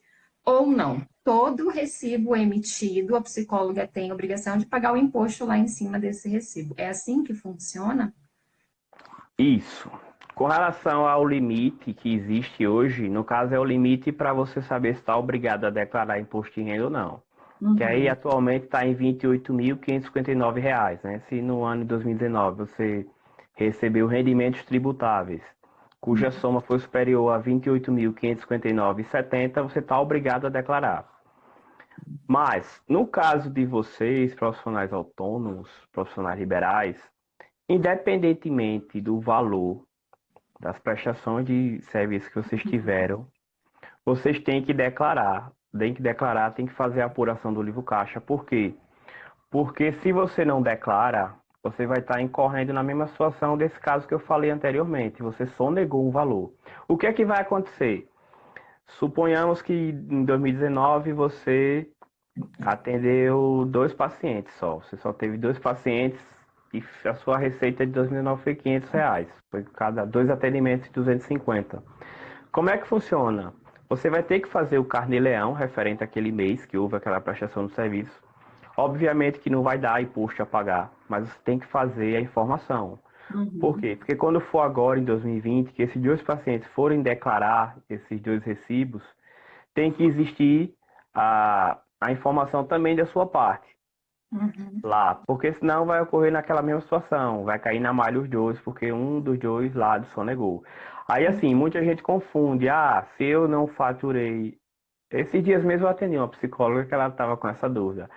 ou não? Todo recibo emitido, a psicóloga tem a obrigação de pagar o imposto lá em cima desse recibo. É assim que funciona? Isso. Com relação ao limite que existe hoje, no caso é o limite para você saber se está obrigado a declarar imposto de renda ou não. Que aí Uhum. atualmente está em R$ 28.559, né? Se no ano de 2019 você recebeu rendimentos tributáveis, cuja soma for superior a R$ 28.559,70, você está obrigado a declarar. Mas, no caso de vocês, profissionais autônomos, profissionais liberais, independentemente do valor das prestações de serviço que vocês tiveram, vocês têm que declarar. Tem que fazer a apuração do livro caixa. Por quê? Porque se você não declara, você vai estar incorrendo na mesma situação desse caso que eu falei anteriormente. Você sonegou um valor. O que é que vai acontecer? Suponhamos que em 2019 você atendeu 2 pacientes só. Você só teve 2 pacientes e a sua receita de 2019 foi R$ 500. Foi cada 2 atendimentos de 250. Como é que funciona? Você vai ter que fazer o carnê-leão referente àquele mês que houve aquela prestação de serviço. Obviamente que não vai dar imposto a pagar, mas você tem que fazer a informação. Por Uhum. quê? Porque quando for agora, em 2020, que esses 2 pacientes forem declarar esses 2 recibos, tem que existir a informação também da sua parte Uhum. lá, porque senão vai ocorrer naquela mesma situação, vai cair na malha os dois, porque um dos dois lados sonegou. Aí assim, muita gente confunde, se eu não faturei. Esses dias mesmo eu atendi uma psicóloga que ela estava com essa dúvida.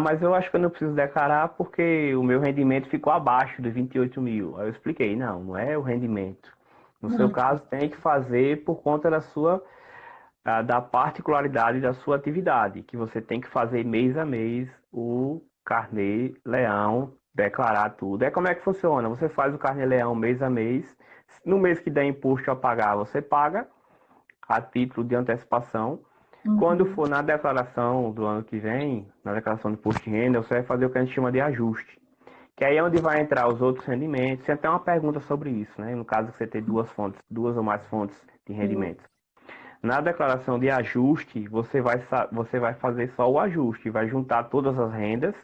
Mas eu acho que eu não preciso declarar porque o meu rendimento ficou abaixo de 28 mil. Aí eu expliquei, não é o rendimento. No seu Uhum. caso, tem que fazer por conta da particularidade da sua atividade, que você tem que fazer mês a mês o carnê-leão, declarar tudo. É como é que funciona? Você faz o carnê-leão mês a mês. No mês que der imposto a pagar, você paga a título de antecipação. Quando Uhum. for na declaração do ano que vem, na declaração de imposto de renda, você vai fazer o que a gente chama de ajuste. Que aí é onde vai entrar os outros rendimentos. Tem até uma pergunta sobre isso, né? No caso que você tem duas ou mais fontes de Sim. rendimentos. Na declaração de ajuste, você vai fazer só o ajuste, vai juntar todas as rendas,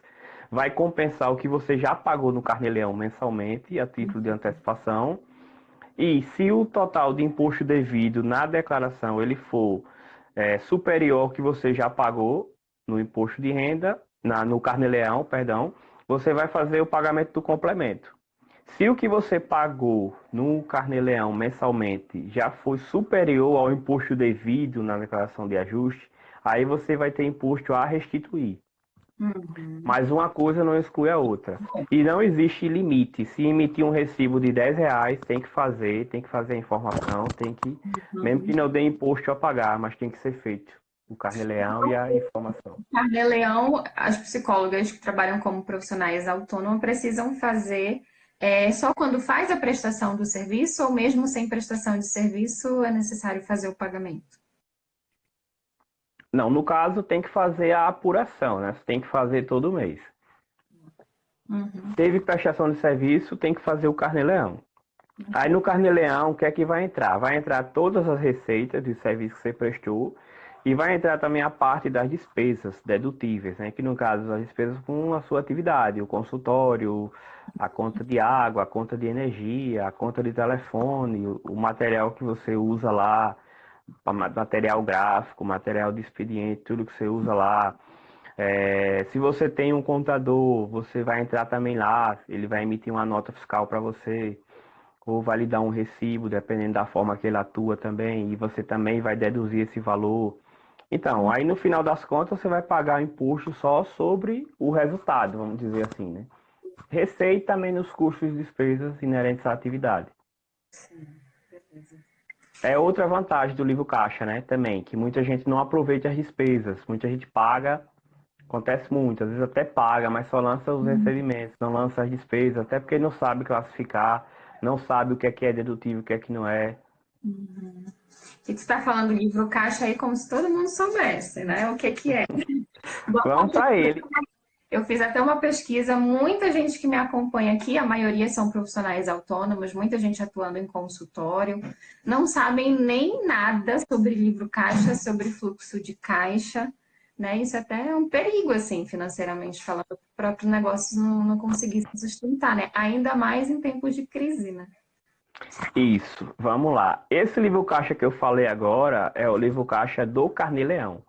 vai compensar o que você já pagou no Carnê-Leão mensalmente, a título de antecipação. E se o total de imposto devido na declaração ele for superior ao que você já pagou no imposto de renda, no Carnê-Leão, perdão, você vai fazer o pagamento do complemento. Se o que você pagou no Carnê-Leão mensalmente já foi superior ao imposto devido na declaração de ajuste, aí você vai ter imposto a restituir. Uhum. Mas uma coisa não exclui a outra. E não existe limite. Se emitir um recibo de R$ 10, tem que fazer a informação, mesmo que Uhum. não dê imposto a pagar, mas tem que ser feito o Carnê-Leão e a informação. Carnê-leão, as psicólogas que trabalham como profissionais autônomos precisam fazer só quando faz a prestação do serviço ou mesmo sem prestação de serviço é necessário fazer o pagamento? Não, no caso tem que fazer a apuração, né? Você tem que fazer todo mês. Uhum. Teve prestação de serviço, tem que fazer o Carnê-Leão. Aí no Carnê-Leão, o que é que vai entrar? Vai entrar todas as receitas de serviço que você prestou e vai entrar também a parte das despesas dedutíveis, né? Que no caso as despesas com a sua atividade, o consultório, a conta de água, a conta de energia, a conta de telefone, o material que você usa lá, material gráfico, material de expediente, tudo que você usa lá. Se você tem um contador, você vai entrar também lá, ele vai emitir uma nota fiscal para você ou vai lhe dar um recibo, dependendo da forma que ele atua também, e você também vai deduzir esse valor. Então, aí no final das contas você vai pagar imposto só sobre o resultado, vamos dizer assim, né? Receita menos custos e despesas inerentes à atividade. É outra vantagem do livro caixa, né? Também, que muita gente não aproveita as despesas, muita gente paga, acontece muito, às vezes até paga, mas só lança os recebimentos, não lança as despesas, até porque não sabe classificar, não sabe o que é dedutível, o que é que não é. Que tu está falando do livro caixa aí como se todo mundo soubesse, né? O que que é? Boa Vamos parte para ele. Eu fiz até uma pesquisa, muita gente que me acompanha aqui, a maioria são profissionais autônomos, muita gente atuando em consultório, não sabem nem nada sobre livro caixa, sobre fluxo de caixa, né? Isso até é um perigo, assim, financeiramente falando, o próprio negócio não conseguir se sustentar, né? Ainda mais em tempos de crise, né? Isso, vamos lá. Esse livro caixa que eu falei agora é o livro caixa do Carnê-Leão.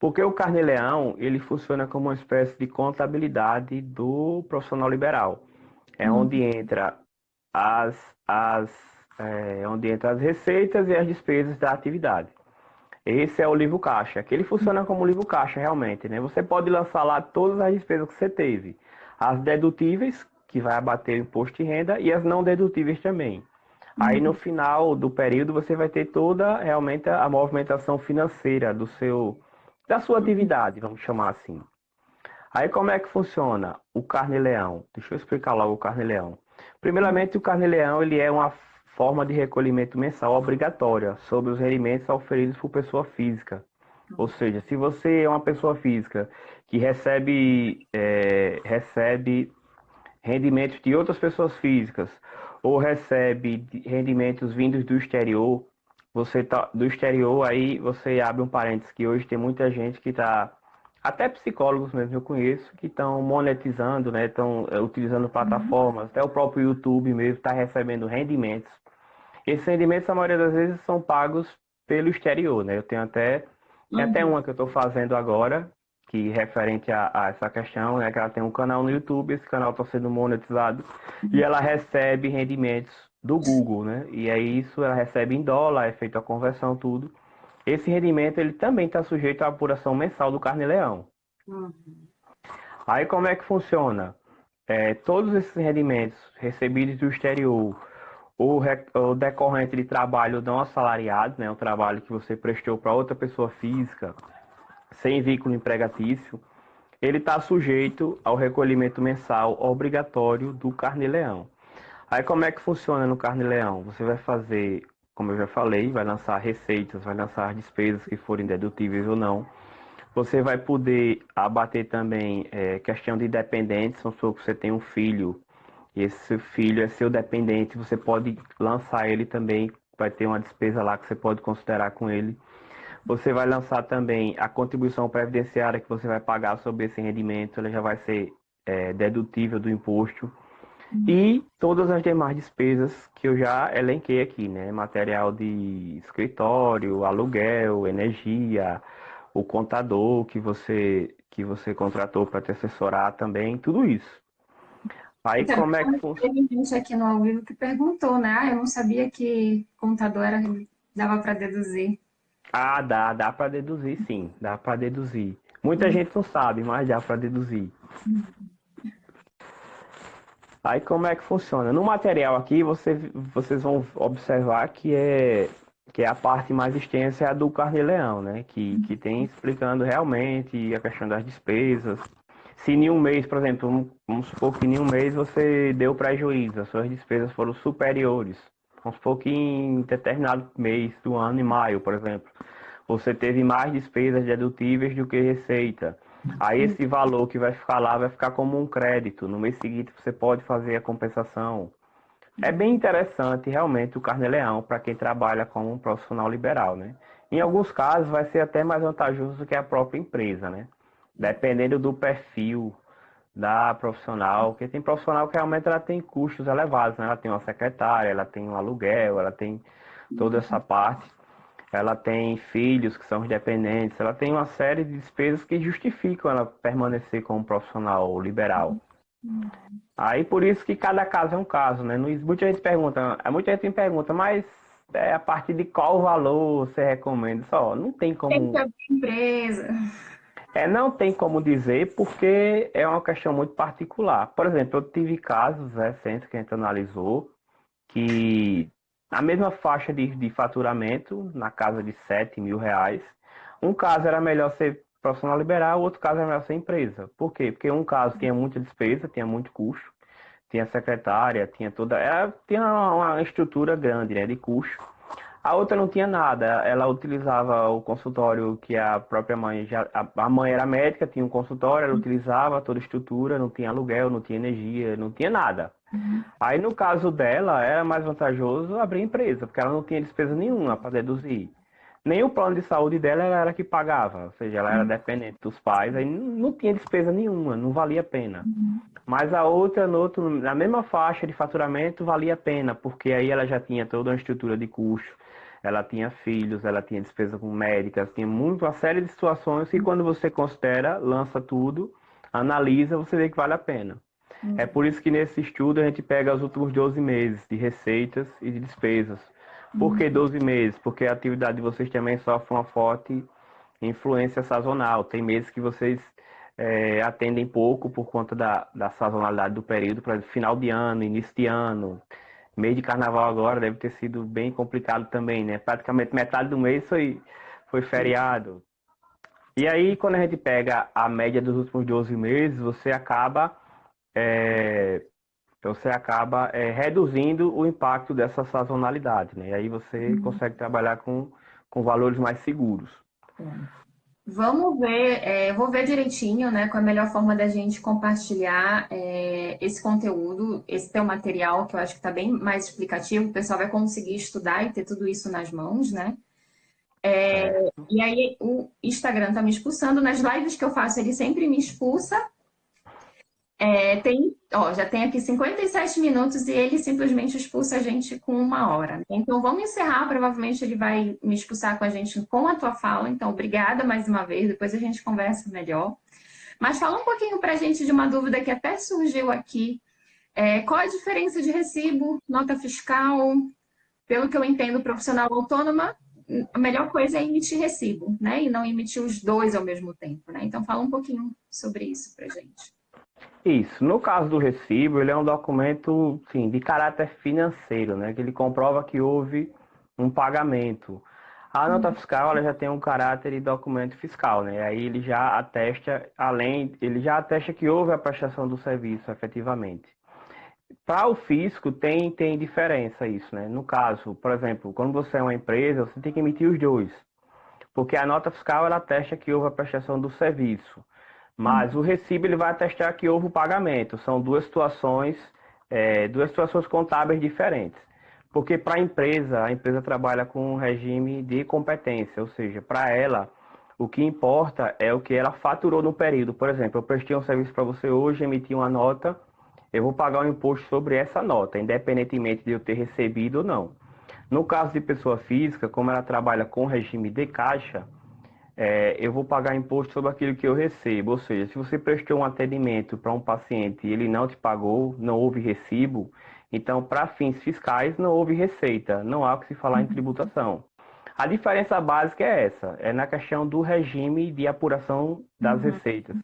Porque o Carnê-Leão, ele funciona como uma espécie de contabilidade do profissional liberal. É onde entra as, as, onde entra as receitas e as despesas da atividade. Esse é o livro caixa, que ele funciona como livro caixa realmente, né? Você pode lançar lá todas as despesas que você teve, as dedutíveis, que vai abater o imposto de renda, e as não dedutíveis também. Aí no final do período você vai ter toda realmente a movimentação financeira da sua atividade, vamos chamar assim. Aí como é que funciona o Carnê-Leão? Deixa eu explicar logo o Carnê-Leão. Primeiramente, o Carnê-Leão ele é uma forma de recolhimento mensal obrigatória sobre os rendimentos oferidos por pessoa física. Ou seja, se você é uma pessoa física que recebe rendimentos de outras pessoas físicas ou recebe rendimentos vindos do exterior, do exterior, aí você abre um parênteses que hoje tem muita gente que está, até psicólogos mesmo eu conheço, que estão monetizando, né, estão utilizando plataformas, até o próprio YouTube mesmo está recebendo rendimentos. Esses rendimentos, a maioria das vezes, são pagos pelo exterior, né? Tem até uma que eu estou fazendo agora, que referente a essa questão, é que ela tem um canal no YouTube, esse canal está sendo monetizado, e ela recebe rendimentos do Google, né? E aí isso ela recebe em dólar, é feita a conversão, tudo. Esse rendimento, ele também está sujeito à apuração mensal do Carnê-Leão. Aí como é que funciona? Todos esses rendimentos recebidos do exterior, o decorrente de trabalho não assalariado, né, um trabalho que você prestou para outra pessoa física, sem vínculo empregatício, ele está sujeito ao recolhimento mensal obrigatório do Carnê-Leão. Aí como é que funciona no Carnê-Leão? Você vai fazer, como eu já falei, vai lançar receitas, vai lançar despesas que forem dedutíveis ou não. Você vai poder abater também questão de dependentes, vamos supor que você tem um filho e esse filho é seu dependente, você pode lançar ele também, vai ter uma despesa lá que você pode considerar com ele. Você vai lançar também a contribuição previdenciária que você vai pagar sobre esse rendimento, ela já vai ser dedutível do imposto. E todas as demais despesas que eu já elenquei aqui, né? Material de escritório, aluguel, energia, o contador que você contratou para te assessorar também, tudo isso. Aí Então, como é que funciona? teve gente aqui no ao vivo que perguntou, né? Ah, eu não sabia que contador dava para deduzir. Ah, dá para deduzir, sim, dá para deduzir. Muita gente não sabe, mas dá para deduzir. Aí como é que funciona? No material aqui, vocês vão observar que é a parte mais extensa é a do Carnê-Leão, né? Que tem explicando realmente a questão das despesas. Se em um mês, por exemplo, vamos supor que em um mês você deu prejuízo, as suas despesas foram superiores. Vamos supor que em determinado mês do ano, em maio, por exemplo, você teve mais despesas dedutíveis do que receita. Aí esse valor que vai ficar lá vai ficar como um crédito. No mês seguinte você pode fazer a compensação. É bem interessante realmente o Carnê-Leão para quem trabalha como um profissional liberal, né? Em alguns casos vai ser até mais vantajoso do que a própria empresa, né? Dependendo do perfil da profissional, porque tem profissional que realmente ela tem custos elevados, né? Ela tem uma secretária, ela tem um aluguel, ela tem toda essa parte. Ela tem filhos que são os dependentes, ela tem uma série de despesas que justificam ela permanecer como profissional liberal. Aí por isso que cada caso é um caso, né? Muita gente me pergunta, mas a partir de qual valor você recomenda? Só, não tem Tem que como, abrir empresa. não tem como dizer porque é uma questão muito particular. Por exemplo, eu tive casos recentes que a gente analisou que a mesma faixa de faturamento, na casa de R$ 7.000, um caso era melhor ser profissional liberal, outro caso era melhor ser empresa. Por quê? Porque um caso tinha muita despesa, tinha muito custo, tinha secretária, tinha tinha uma estrutura grande, né, de custo. A outra não tinha nada, ela utilizava o consultório que a própria mãe já, a mãe era médica, tinha um consultório, ela utilizava toda a estrutura, não tinha aluguel, não tinha energia, não tinha nada. Aí no caso dela, era mais vantajoso abrir empresa, porque ela não tinha despesa nenhuma para deduzir. Nem o plano de saúde dela era ela que pagava, ou seja, ela era dependente dos pais, aí não tinha despesa nenhuma, não valia a pena. Mas a outra, na mesma faixa de faturamento, valia a pena, porque aí ela já tinha toda uma estrutura de custo, ela tinha filhos, ela tinha despesa com médicas, tinha muito, uma série de situações que quando você considera, lança tudo, analisa, você vê que vale a pena. É por isso que nesse estudo a gente pega os últimos 12 meses de receitas e de despesas. Por que 12 meses? Porque a atividade de vocês também sofre uma forte influência sazonal. Tem meses que vocês atendem pouco por conta da sazonalidade do período, para final de ano, início de ano. Mês de carnaval agora deve ter sido bem complicado também, né? Praticamente metade do mês foi feriado. E aí, quando a gente pega a média dos últimos 12 meses, é, você acaba reduzindo o impacto dessa sazonalidade, né? E aí você consegue trabalhar com valores mais seguros. Vamos ver, vou ver direitinho, né, qual é a melhor forma da gente compartilhar esse conteúdo, esse teu material, que eu acho que está bem mais explicativo, o pessoal vai conseguir estudar e ter tudo isso nas mãos, né? E aí o Instagram está me expulsando, nas lives que eu faço ele sempre me expulsa. Já tem aqui 57 minutos e ele simplesmente expulsa a gente com 1 hora. Então vamos encerrar, provavelmente ele vai me expulsar com a gente com a tua fala. Então, obrigada mais uma vez, depois a gente conversa melhor. Mas fala um pouquinho para a gente de uma dúvida que até surgiu aqui. Qual a diferença de recibo, nota fiscal? Pelo que eu entendo, profissional autônoma, a melhor coisa é emitir recibo, né? E não emitir os dois ao mesmo tempo, né? Então fala um pouquinho sobre isso para a gente. Isso. No caso do recibo, ele é um documento, sim, de caráter financeiro, né? Que ele comprova que houve um pagamento. A nota fiscal, ela já tem um caráter de documento fiscal, né? Aí ele já atesta, ele já atesta que houve a prestação do serviço, efetivamente. Para o fisco, tem diferença isso, né? No caso, por exemplo, quando você é uma empresa, você tem que emitir os dois. Porque a nota fiscal, ela atesta que houve a prestação do serviço. Mas o recibo ele vai atestar que houve o pagamento. São duas situações contábeis diferentes. Porque para a empresa trabalha com um regime de competência, ou seja, para ela, o que importa é o que ela faturou no período. Por exemplo, eu prestei um serviço para você hoje, emiti uma nota, eu vou pagar um imposto sobre essa nota, independentemente de eu ter recebido ou não. No caso de pessoa física, como ela trabalha com regime de caixa, eu vou pagar imposto sobre aquilo que eu recebo. Ou seja, se você prestou um atendimento para um paciente e ele não te pagou, não houve recibo, então, para fins fiscais, não houve receita, não há o que se falar em tributação. A diferença básica é essa, é na questão do regime de apuração das receitas.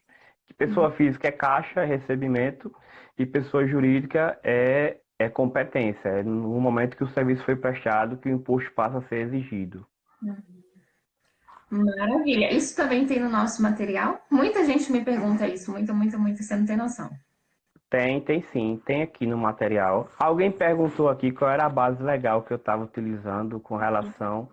Que pessoa física é caixa, é recebimento, e pessoa jurídica é competência, é no momento que o serviço foi prestado que o imposto passa a ser exigido. Maravilha. Isso também tem no nosso material? Muita gente me pergunta isso, muita, você não tem noção. Tem sim, tem aqui no material. Alguém perguntou aqui qual era a base legal que eu estava utilizando com relação.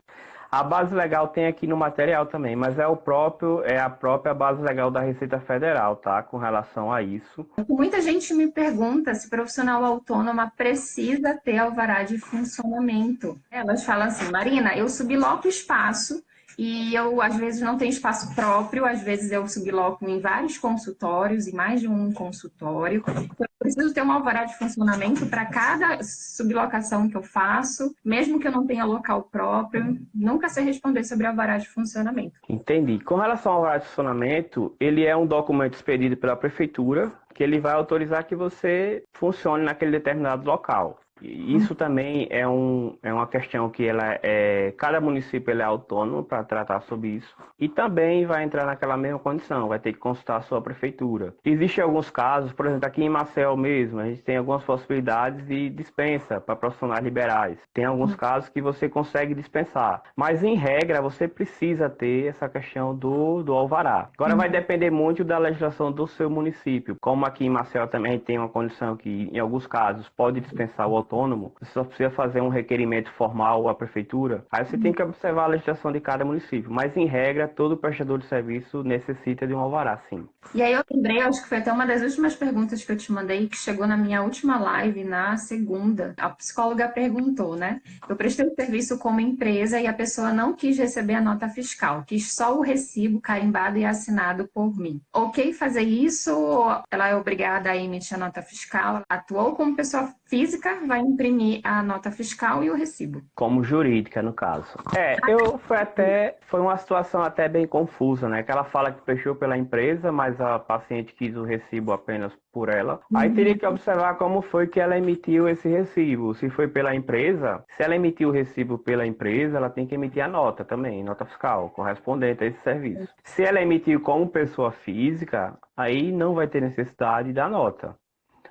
A base legal tem aqui no material também, mas é a própria base legal da Receita Federal, tá? Com relação a isso. Muita gente me pergunta se profissional autônoma precisa ter alvará de funcionamento. Elas falam assim, Marina, eu subloco espaço e eu, às vezes, não tenho espaço próprio, às vezes eu subloco em vários consultórios, em mais de um consultório. Eu preciso ter um alvará de funcionamento para cada sublocação que eu faço, mesmo que eu não tenha local próprio. Nunca sei responder sobre alvará de funcionamento. Entendi. Com relação ao alvará de funcionamento, ele é um documento expedido pela prefeitura, que ele vai autorizar que você funcione naquele determinado local. E isso também é uma questão que cada município ele é autônomo para tratar sobre isso. E também vai entrar naquela mesma condição, vai ter que consultar a sua prefeitura. Existem alguns casos, por exemplo, aqui em Maceió mesmo, a gente tem algumas possibilidades de dispensa para profissionais liberais. Tem alguns casos que você consegue dispensar. Mas, em regra, você precisa ter essa questão do alvará. Agora vai depender muito da legislação do seu município. Como aqui em Maceió também a gente tem uma condição que, em alguns casos, pode dispensar o autônomo, você só precisa fazer um requerimento formal à prefeitura. Aí você tem que observar a legislação de cada município. Mas, em regra, todo prestador de serviço necessita de um alvará, sim. E aí eu lembrei, acho que foi até uma das últimas perguntas que eu te mandei, que chegou na minha última live, na segunda. A psicóloga perguntou, né? Eu prestei o serviço como empresa e a pessoa não quis receber a nota fiscal, quis só o recibo carimbado e assinado por mim. Ok fazer isso? Ou ela é obrigada a emitir a nota fiscal? Atuou como pessoa física, vai imprimir a nota fiscal e o recibo. Como jurídica, no caso. Foi uma situação até bem confusa, né? Que ela fala que prestou pela empresa, mas a paciente quis o recibo apenas por ela. Aí teria que observar como foi que ela emitiu esse recibo. Se foi pela empresa, se ela emitiu o recibo pela empresa, ela tem que emitir a nota também, nota fiscal, correspondente a esse serviço. Se ela emitiu como pessoa física, aí não vai ter necessidade da nota.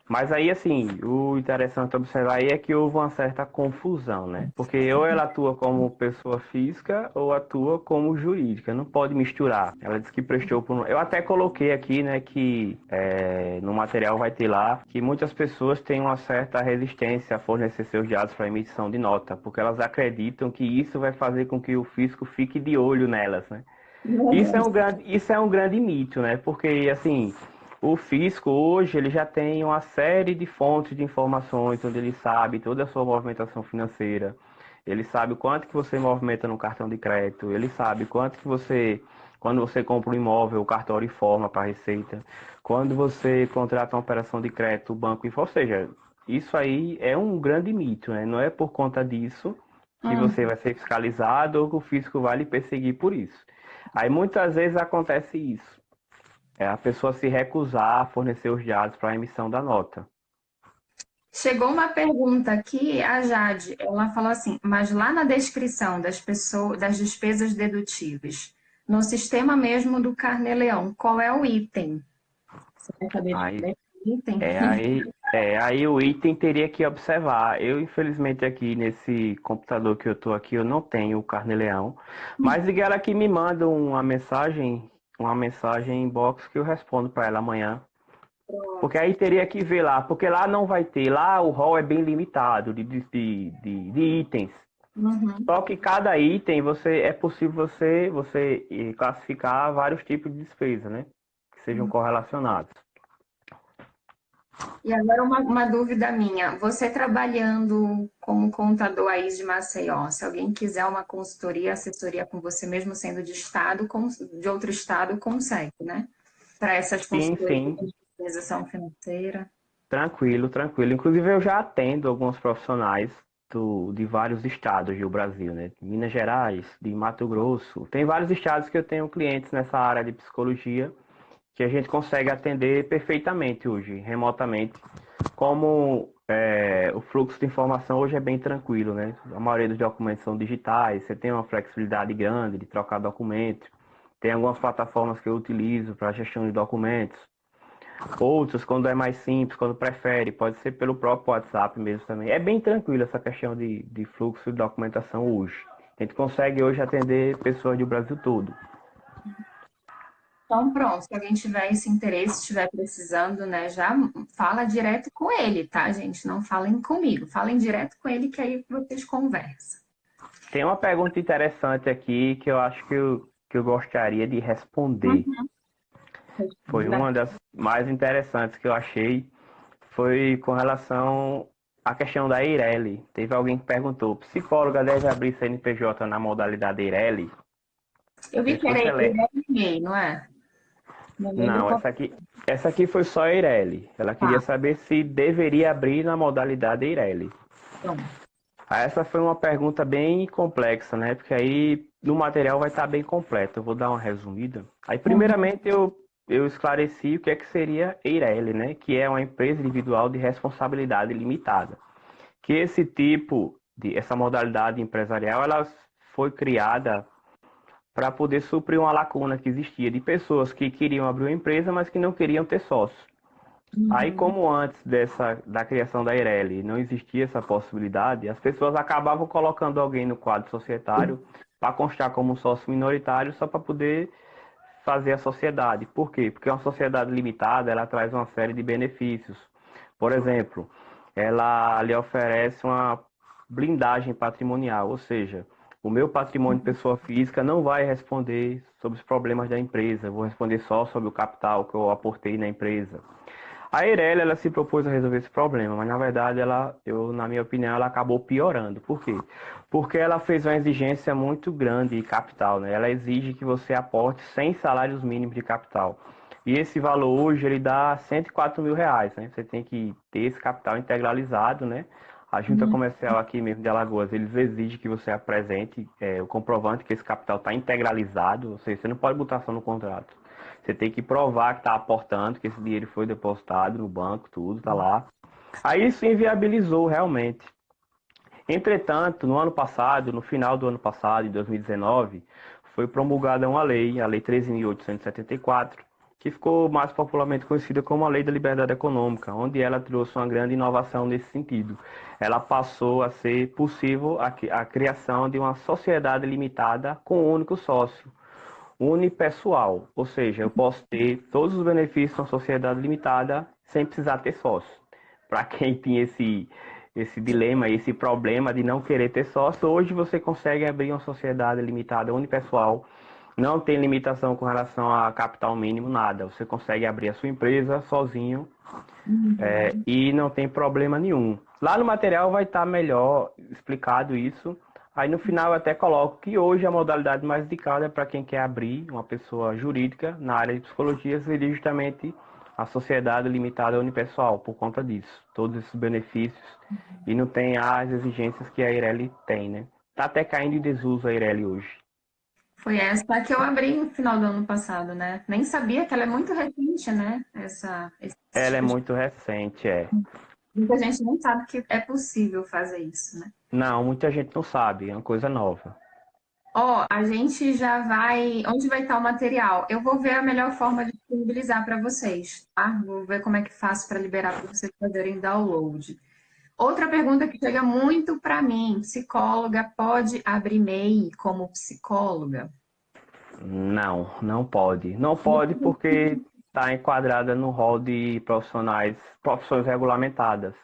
Mas aí, assim, o interessante observar aí é que houve uma certa confusão, né? Porque ou ela atua como pessoa física ou atua como jurídica, não pode misturar. Ela disse que prestou por... Eu até coloquei aqui, né, que no material vai ter lá que muitas pessoas têm uma certa resistência a fornecer seus dados para emissão de nota, porque elas acreditam que isso vai fazer com que o fisco fique de olho nelas, né? Isso é um grande mito, né? Porque, assim, o fisco hoje ele já tem uma série de fontes de informações onde ele sabe toda a sua movimentação financeira. Ele sabe o quanto que você movimenta no cartão de crédito, ele sabe quanto que você, quando você compra um imóvel, o cartório informa para a Receita. Quando você contrata uma operação de crédito, o banco informa. Ou seja, isso aí é um grande mito, né? Não é por conta disso que você vai ser fiscalizado ou que o fisco vai lhe perseguir por isso. Aí muitas vezes acontece isso. A pessoa se recusar a fornecer os dados para a emissão da nota. Chegou uma pergunta aqui, a Jade, ela falou assim, mas lá na descrição das pessoas, das despesas dedutíveis, no sistema mesmo do Carnê-Leão, qual é o item? Você quer saber Aí, qual é o item? aí o item teria que observar. Eu, infelizmente, aqui nesse computador que eu estou aqui, eu não tenho o Carnê-Leão. Mas ligue ela que me manda uma mensagem inbox que eu respondo para ela amanhã. Porque aí teria que ver lá, porque lá não vai ter, lá o rol é bem limitado de itens. Só que cada item é possível você classificar vários tipos de despesa, né? Que sejam correlacionados. E agora uma dúvida minha, você trabalhando como contador aí de Maceió, se alguém quiser uma consultoria, assessoria com você mesmo sendo de estado, de outro estado, consegue, né? Para essas Sim, consultorias sim. de organização financeira. Tranquilo, tranquilo. Inclusive, eu já atendo alguns profissionais de vários estados do Brasil, né? De Minas Gerais, de Mato Grosso. Tem vários estados que eu tenho clientes nessa área de psicologia que a gente consegue atender perfeitamente hoje, remotamente. Como o fluxo de informação hoje é bem tranquilo, né? A maioria dos documentos são digitais, você tem uma flexibilidade grande de trocar documentos. Tem algumas plataformas que eu utilizo para gestão de documentos. Outros, quando é mais simples, quando prefere, pode ser pelo próprio WhatsApp mesmo também. É bem tranquilo essa questão de fluxo de documentação hoje. A gente consegue hoje atender pessoas do Brasil todo. Então, pronto, se alguém tiver esse interesse, estiver precisando, né, já fala direto com ele, tá, gente? Não falem comigo, falem direto com ele que aí vocês conversam. Tem uma pergunta interessante aqui que eu acho que eu gostaria de responder. Foi uma das mais interessantes que eu achei. Foi com relação à questão da Eireli. Teve alguém que perguntou: psicóloga deve abrir CNPJ na modalidade Eireli? Eu vi Não sei se que era você lembra. e-mail, não é? Não lembro Não, qual. essa aqui foi só a Eireli. Ela queria Tá, saber se deveria abrir na modalidade Eireli. pronto. Essa foi uma pergunta bem complexa, né? Porque aí no material vai estar bem completo. Eu vou dar uma resumida. Aí, primeiramente, eu esclareci o que é que seria Eireli, né? Que é uma empresa individual de responsabilidade limitada. Que esse tipo essa modalidade empresarial, ela foi criada para poder suprir uma lacuna que existia de pessoas que queriam abrir uma empresa, mas que não queriam ter sócio. Aí, como antes da criação da Eireli não existia essa possibilidade, as pessoas acabavam colocando alguém no quadro societário para constar como um sócio minoritário só para poder fazer a sociedade. Por quê? Porque uma sociedade limitada ela traz uma série de benefícios. Por exemplo, ela lhe oferece uma blindagem patrimonial, ou seja, o meu patrimônio de pessoa física não vai responder sobre os problemas da empresa, eu vou responder só sobre o capital que eu aportei na empresa. A Eireli, ela se propôs a resolver esse problema, mas na verdade na minha opinião, ela acabou piorando. Por quê? Porque ela fez uma exigência muito grande de capital, né? Ela exige que você aporte 100 salários mínimos de capital. E esse valor hoje, ele dá R$ 104.000, né? Você tem que ter esse capital integralizado, né? A junta Uhum. comercial aqui mesmo de Alagoas, eles exigem que você apresente o comprovante que esse capital está integralizado, ou seja, você não pode botar só no contrato. Você tem que provar que está aportando, que esse dinheiro foi depositado no banco, tudo, tá lá. Aí isso inviabilizou realmente. Entretanto, no ano passado, no final do ano passado, em 2019, foi promulgada uma lei, a Lei 13.874, que ficou mais popularmente conhecida como a Lei da Liberdade Econômica, onde ela trouxe uma grande inovação nesse sentido. Ela passou a ser possível a criação de uma sociedade limitada com um único sócio, unipessoal, ou seja, eu posso ter todos os benefícios de uma sociedade limitada sem precisar ter sócio. Para quem tinha esse dilema, esse problema de não querer ter sócio, hoje você consegue abrir uma sociedade limitada unipessoal, não tem limitação com relação a capital mínimo, nada. Você consegue abrir a sua empresa sozinho Uhum. e não tem problema nenhum. Lá no material vai estar melhor explicado isso. Aí no final eu até coloco que hoje a modalidade mais indicada é para quem quer abrir uma pessoa jurídica na área de psicologia seria justamente a sociedade limitada unipessoal, por conta disso. Todos esses benefícios e não tem as exigências que a Eireli tem, né? Tá até caindo em desuso a Eireli hoje. Foi essa que eu abri no final do ano passado, né? Nem sabia que ela é muito recente, né? Esse Ela é tipo de... muito recente, é. Muita gente não sabe que é possível fazer isso, né? Não, muita gente não sabe, é uma coisa nova. Ó, a gente já vai. Onde vai estar o material? Eu vou ver a melhor forma de disponibilizar para vocês, tá? Vou ver como é que faço para liberar para vocês fazerem download. Outra pergunta que chega muito para mim: psicóloga pode abrir MEI como psicóloga? Não, não pode. Não pode porque está enquadrada no rol de profissões regulamentadas.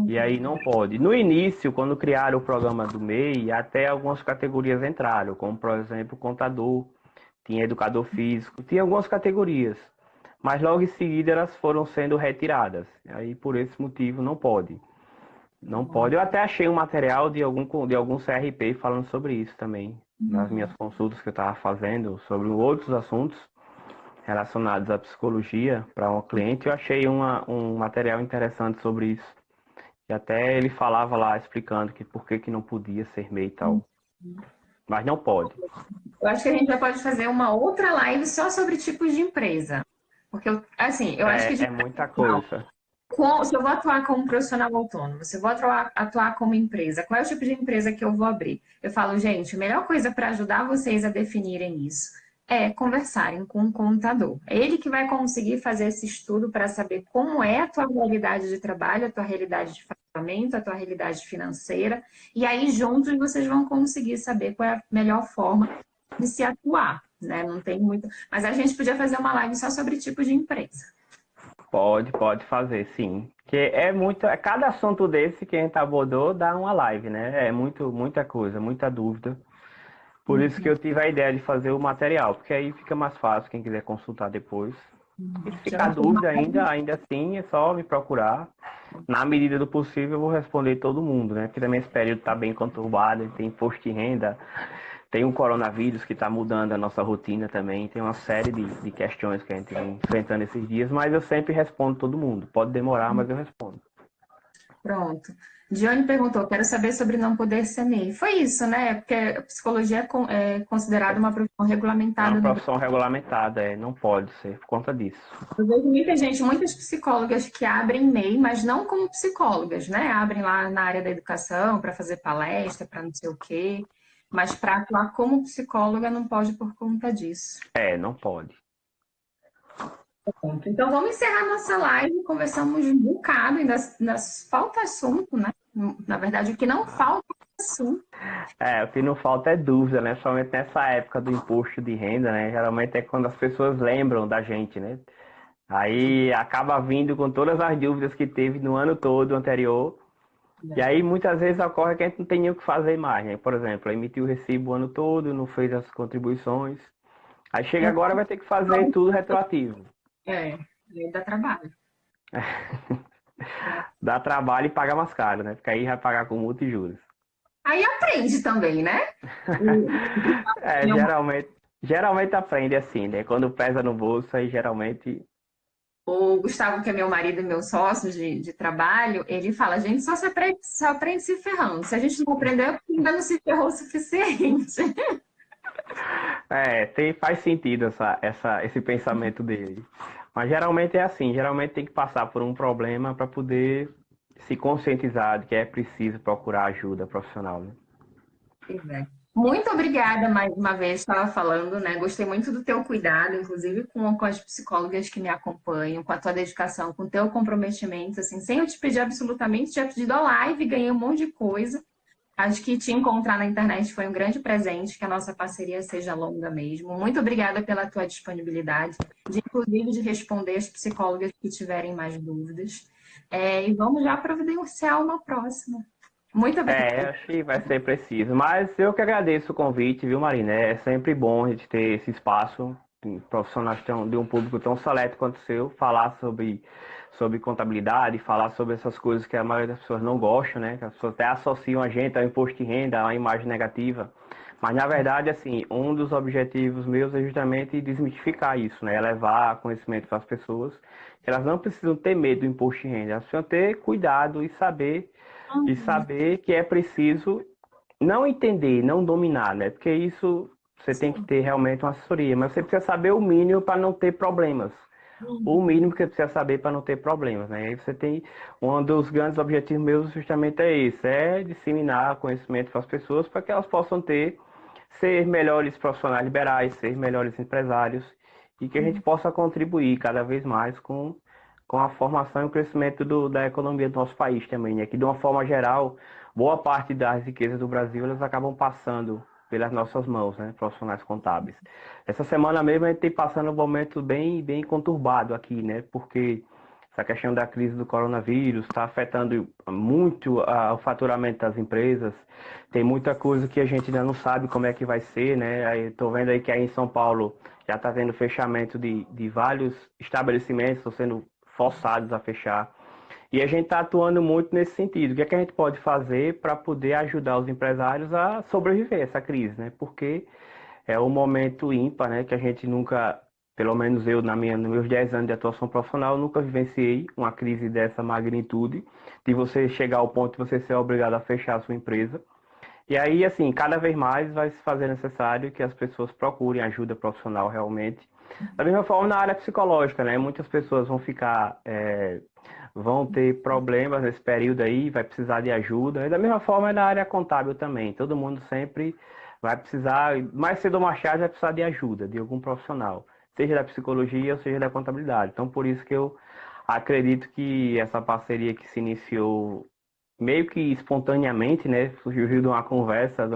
E aí Uhum. não pode. No início, quando criaram o programa do MEI, até algumas categorias entraram, como por exemplo contador, tinha educador físico, tinha algumas categorias. Mas logo em seguida elas foram sendo retiradas. Aí por esse motivo não pode. Não pode. Eu até achei um material de algum CRP falando sobre isso também, nas minhas Uhum. consultas que eu estava fazendo sobre outros assuntos relacionados à psicologia para um cliente. Eu achei um material interessante sobre isso. E até ele falava lá explicando que por que não podia ser MEI e tal. Mas não pode. Eu acho que a gente já pode fazer uma outra live só sobre tipos de empresa. Porque, assim, eu acho que É muita coisa. se eu vou atuar como profissional autônomo, se eu vou atuar como empresa, qual é o tipo de empresa que eu vou abrir? Eu falo, gente, a melhor coisa para ajudar vocês a definirem isso é conversarem com um contador. É ele que vai conseguir fazer esse estudo para saber como é a tua realidade de trabalho, a tua realidade de faturamento, a tua realidade financeira, e aí juntos vocês vão conseguir saber qual é a melhor forma de se atuar, né? Não tem muito. Mas a gente podia fazer uma live só sobre tipo de empresa. Pode fazer, sim. Que cada assunto desse que a gente abordou dá uma live, né? É muita coisa, muita dúvida. Por isso que eu tive a ideia de fazer o material, porque aí fica mais fácil quem quiser consultar depois. E se Já ficar vai ter uma dúvida ainda assim, é só me procurar. Na medida do possível, eu vou responder todo mundo, né? Porque também esse período está bem conturbado, tem imposto de renda, tem o coronavírus que está mudando a nossa rotina também, tem uma série de questões que a gente vem enfrentando esses dias, mas eu sempre respondo todo mundo. Pode demorar, mas eu respondo. Pronto. Dione perguntou, quero saber sobre não poder ser MEI. Foi isso, né? Porque a psicologia é considerada uma profissão É uma regulamentada no Brasil. profissão regulamentada, não pode ser por conta disso. Eu vejo muita gente, muitas psicólogas que abrem MEI, mas não como psicólogas, né? Abrem lá na área da educação para fazer palestra, para não sei o quê. Mas para atuar como psicóloga não pode por conta disso. Não pode. Pronto. Então vamos encerrar nossa live. Conversamos um bocado, ainda falta assunto, né? Na verdade, o que não falta é assunto. O que não falta é dúvida, né? Somente nessa época do imposto de renda, né? Geralmente é quando as pessoas lembram da gente, né? Aí acaba vindo com todas as dúvidas que teve no ano todo anterior. E aí muitas vezes ocorre que a gente não tem nem o que fazer mais, né? Por exemplo, emitiu o recibo o ano todo, não fez as contribuições. Aí chega agora vai ter que fazer tudo retroativo. É, dá trabalho. Dá trabalho e paga mais caro, né? Porque aí vai pagar com multa e juros. Aí aprende também, né? É, geralmente aprende assim, né? Quando pesa no bolso, aí geralmente. O Gustavo, que é meu marido e meu sócio de trabalho, ele fala: a gente só aprende se ferrando. Se a gente não aprender, é porque ainda não se ferrou o suficiente. Faz sentido esse pensamento dele. Mas geralmente é assim, geralmente tem que passar por um problema para poder se conscientizar de que é preciso procurar ajuda profissional, né? Pois é. Muito obrigada mais uma vez, estava falando, né? Gostei muito do teu cuidado, inclusive com as psicólogas que me acompanham, com a tua dedicação, com o teu comprometimento, assim, sem eu te pedir absolutamente, tinha pedido a live, ganhei um monte de coisa. Acho que te encontrar na internet foi um grande presente, que a nossa parceria seja longa mesmo. Muito obrigada pela tua disponibilidade, inclusive de responder as psicólogas que tiverem mais dúvidas. E vamos já providenciar uma próxima. Muito obrigada. Acho que vai ser preciso. Mas eu que agradeço o convite, viu, Marina? É sempre bom a gente ter esse espaço, profissionais de um público tão seleto quanto o seu, falar sobre contabilidade, falar sobre essas coisas que a maioria das pessoas não gostam, né? Que as pessoas até associam a gente ao imposto de renda, a uma imagem negativa. Mas, na verdade, assim, um dos objetivos meus é justamente desmistificar isso, né? É levar conhecimento para as pessoas, que elas não precisam ter medo do imposto de renda, elas precisam ter cuidado e saber que é preciso não entender, não dominar, né? Porque isso você tem que ter realmente uma assessoria, mas você precisa saber o mínimo para não ter problemas. O mínimo que você precisa saber para não ter problemas, né? Aí você tem um dos grandes objetivos meus justamente é esse, é disseminar conhecimento para as pessoas para que elas possam ser melhores profissionais liberais, ser melhores empresários e que a gente possa contribuir cada vez mais com a formação e o crescimento da economia do nosso país também, né? Que de uma forma geral, boa parte das riquezas do Brasil elas acabam passando pelas nossas mãos, né? Profissionais contábeis. Essa semana mesmo a gente tem passando um momento bem, bem conturbado aqui, né? Porque essa questão da crise do coronavírus está afetando muito o faturamento das empresas. Tem muita coisa que a gente ainda não sabe como é que vai ser, né? Estou vendo aí que aí em São Paulo já está tendo fechamento de vários estabelecimentos, estão sendo forçados a fechar. E a gente está atuando muito nesse sentido. O que é que a gente pode fazer para poder ajudar os empresários a sobreviver a essa crise, né? Porque é um momento ímpar, né? Que a gente nunca, pelo menos eu, nos meus 10 anos de atuação profissional, nunca vivenciei uma crise dessa magnitude, de você chegar ao ponto de você ser obrigado a fechar a sua empresa. E aí, assim, cada vez mais vai se fazer necessário que as pessoas procurem ajuda profissional realmente. Da mesma forma na área psicológica, né? Muitas pessoas vão ter problemas nesse período aí, vai precisar de ajuda. E da mesma forma é na área contábil também. Todo mundo sempre vai precisar, mais cedo ou mais tarde, vai precisar de ajuda de algum profissional, seja da psicologia ou seja da contabilidade. Então, por isso que eu acredito que essa parceria que se iniciou meio que espontaneamente, né? Surgiu de uma conversa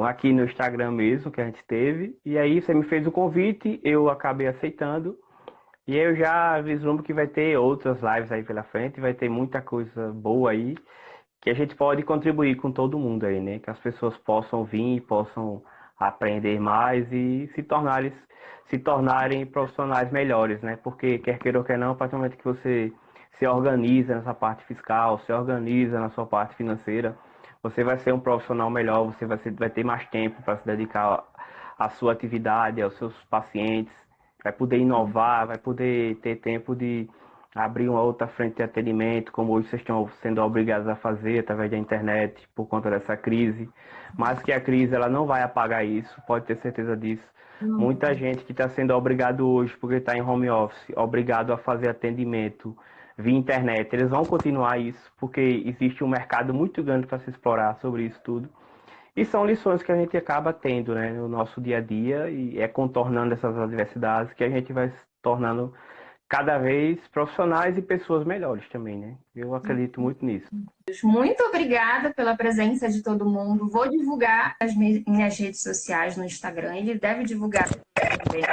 aqui no Instagram mesmo que a gente teve. E aí você me fez o convite, eu acabei aceitando. E eu já vislumbro que vai ter outras lives aí pela frente, vai ter muita coisa boa aí, que a gente pode contribuir com todo mundo aí, né? Que as pessoas possam vir, possam aprender mais e se tornarem profissionais melhores, né? Porque quer queira ou quer não, a partir do momento que você se organiza nessa parte fiscal, se organiza na sua parte financeira, você vai ser um profissional melhor, você vai ter mais tempo para se dedicar à sua atividade, aos seus pacientes, vai poder inovar, vai poder ter tempo de abrir uma outra frente de atendimento, como hoje vocês estão sendo obrigados a fazer através da internet por conta dessa crise, mas que a crise ela não vai apagar isso, pode ter certeza disso. Muita gente que está sendo obrigado hoje, porque está em home office, obrigado a fazer atendimento via internet, eles vão continuar isso, porque existe um mercado muito grande para se explorar sobre isso tudo. E são lições que a gente acaba tendo, né, no nosso dia a dia, e é contornando essas adversidades que a gente vai se tornando cada vez profissionais e pessoas melhores também, né? Eu acredito muito nisso. Muito obrigada pela presença de todo mundo. Vou divulgar nas minhas redes sociais no Instagram. Ele deve divulgar também.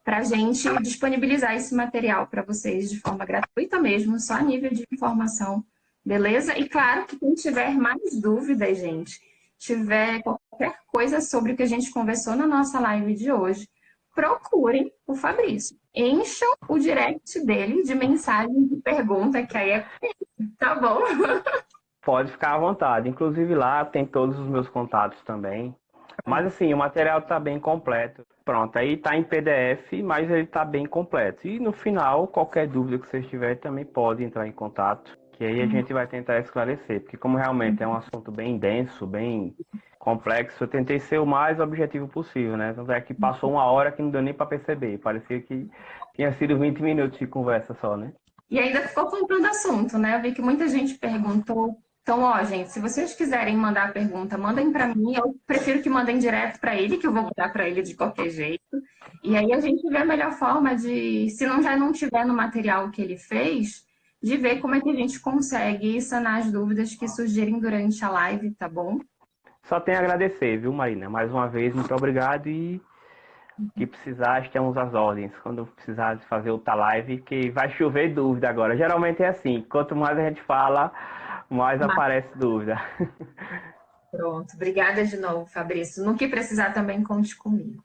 para a gente disponibilizar esse material para vocês de forma gratuita mesmo, só a nível de informação, beleza? E claro que quem tiver mais dúvidas, gente, tiver qualquer coisa sobre o que a gente conversou na nossa live de hoje, procurem o Fabrício. Encham o direct dele de mensagem de pergunta, que aí é... Tá bom? Pode ficar à vontade. Inclusive lá tem todos os meus contatos também. Mas assim, o material está bem completo. Pronto, aí está em PDF, mas ele está bem completo. E no final, qualquer dúvida que vocês tiverem também pode entrar em contato, que aí a gente vai tentar esclarecer. Porque como realmente é um assunto bem denso, bem complexo, eu tentei ser o mais objetivo possível, né? Tanto é que passou uma hora que não deu nem para perceber. Parecia que tinha sido 20 minutos de conversa só, né? E ainda ficou faltando assunto, né? Eu vi que muita gente perguntou. Então, ó, gente, se vocês quiserem mandar a pergunta, mandem para mim. Eu prefiro que mandem direto para ele, que eu vou mandar para ele de qualquer jeito. E aí a gente vê a melhor forma de, se não já não tiver no material que ele fez, de ver como é que a gente consegue sanar as dúvidas que surgirem durante a live, tá bom? Só tenho a agradecer, viu, Marina? Mais uma vez, muito obrigado e que precisar, estamos às ordens. Quando precisar de fazer outra live, que vai chover dúvida agora. Geralmente é assim, quanto mais a gente fala, mais aparece dúvida. Pronto. Obrigada de novo, Fabrício. No que precisar também, conte comigo.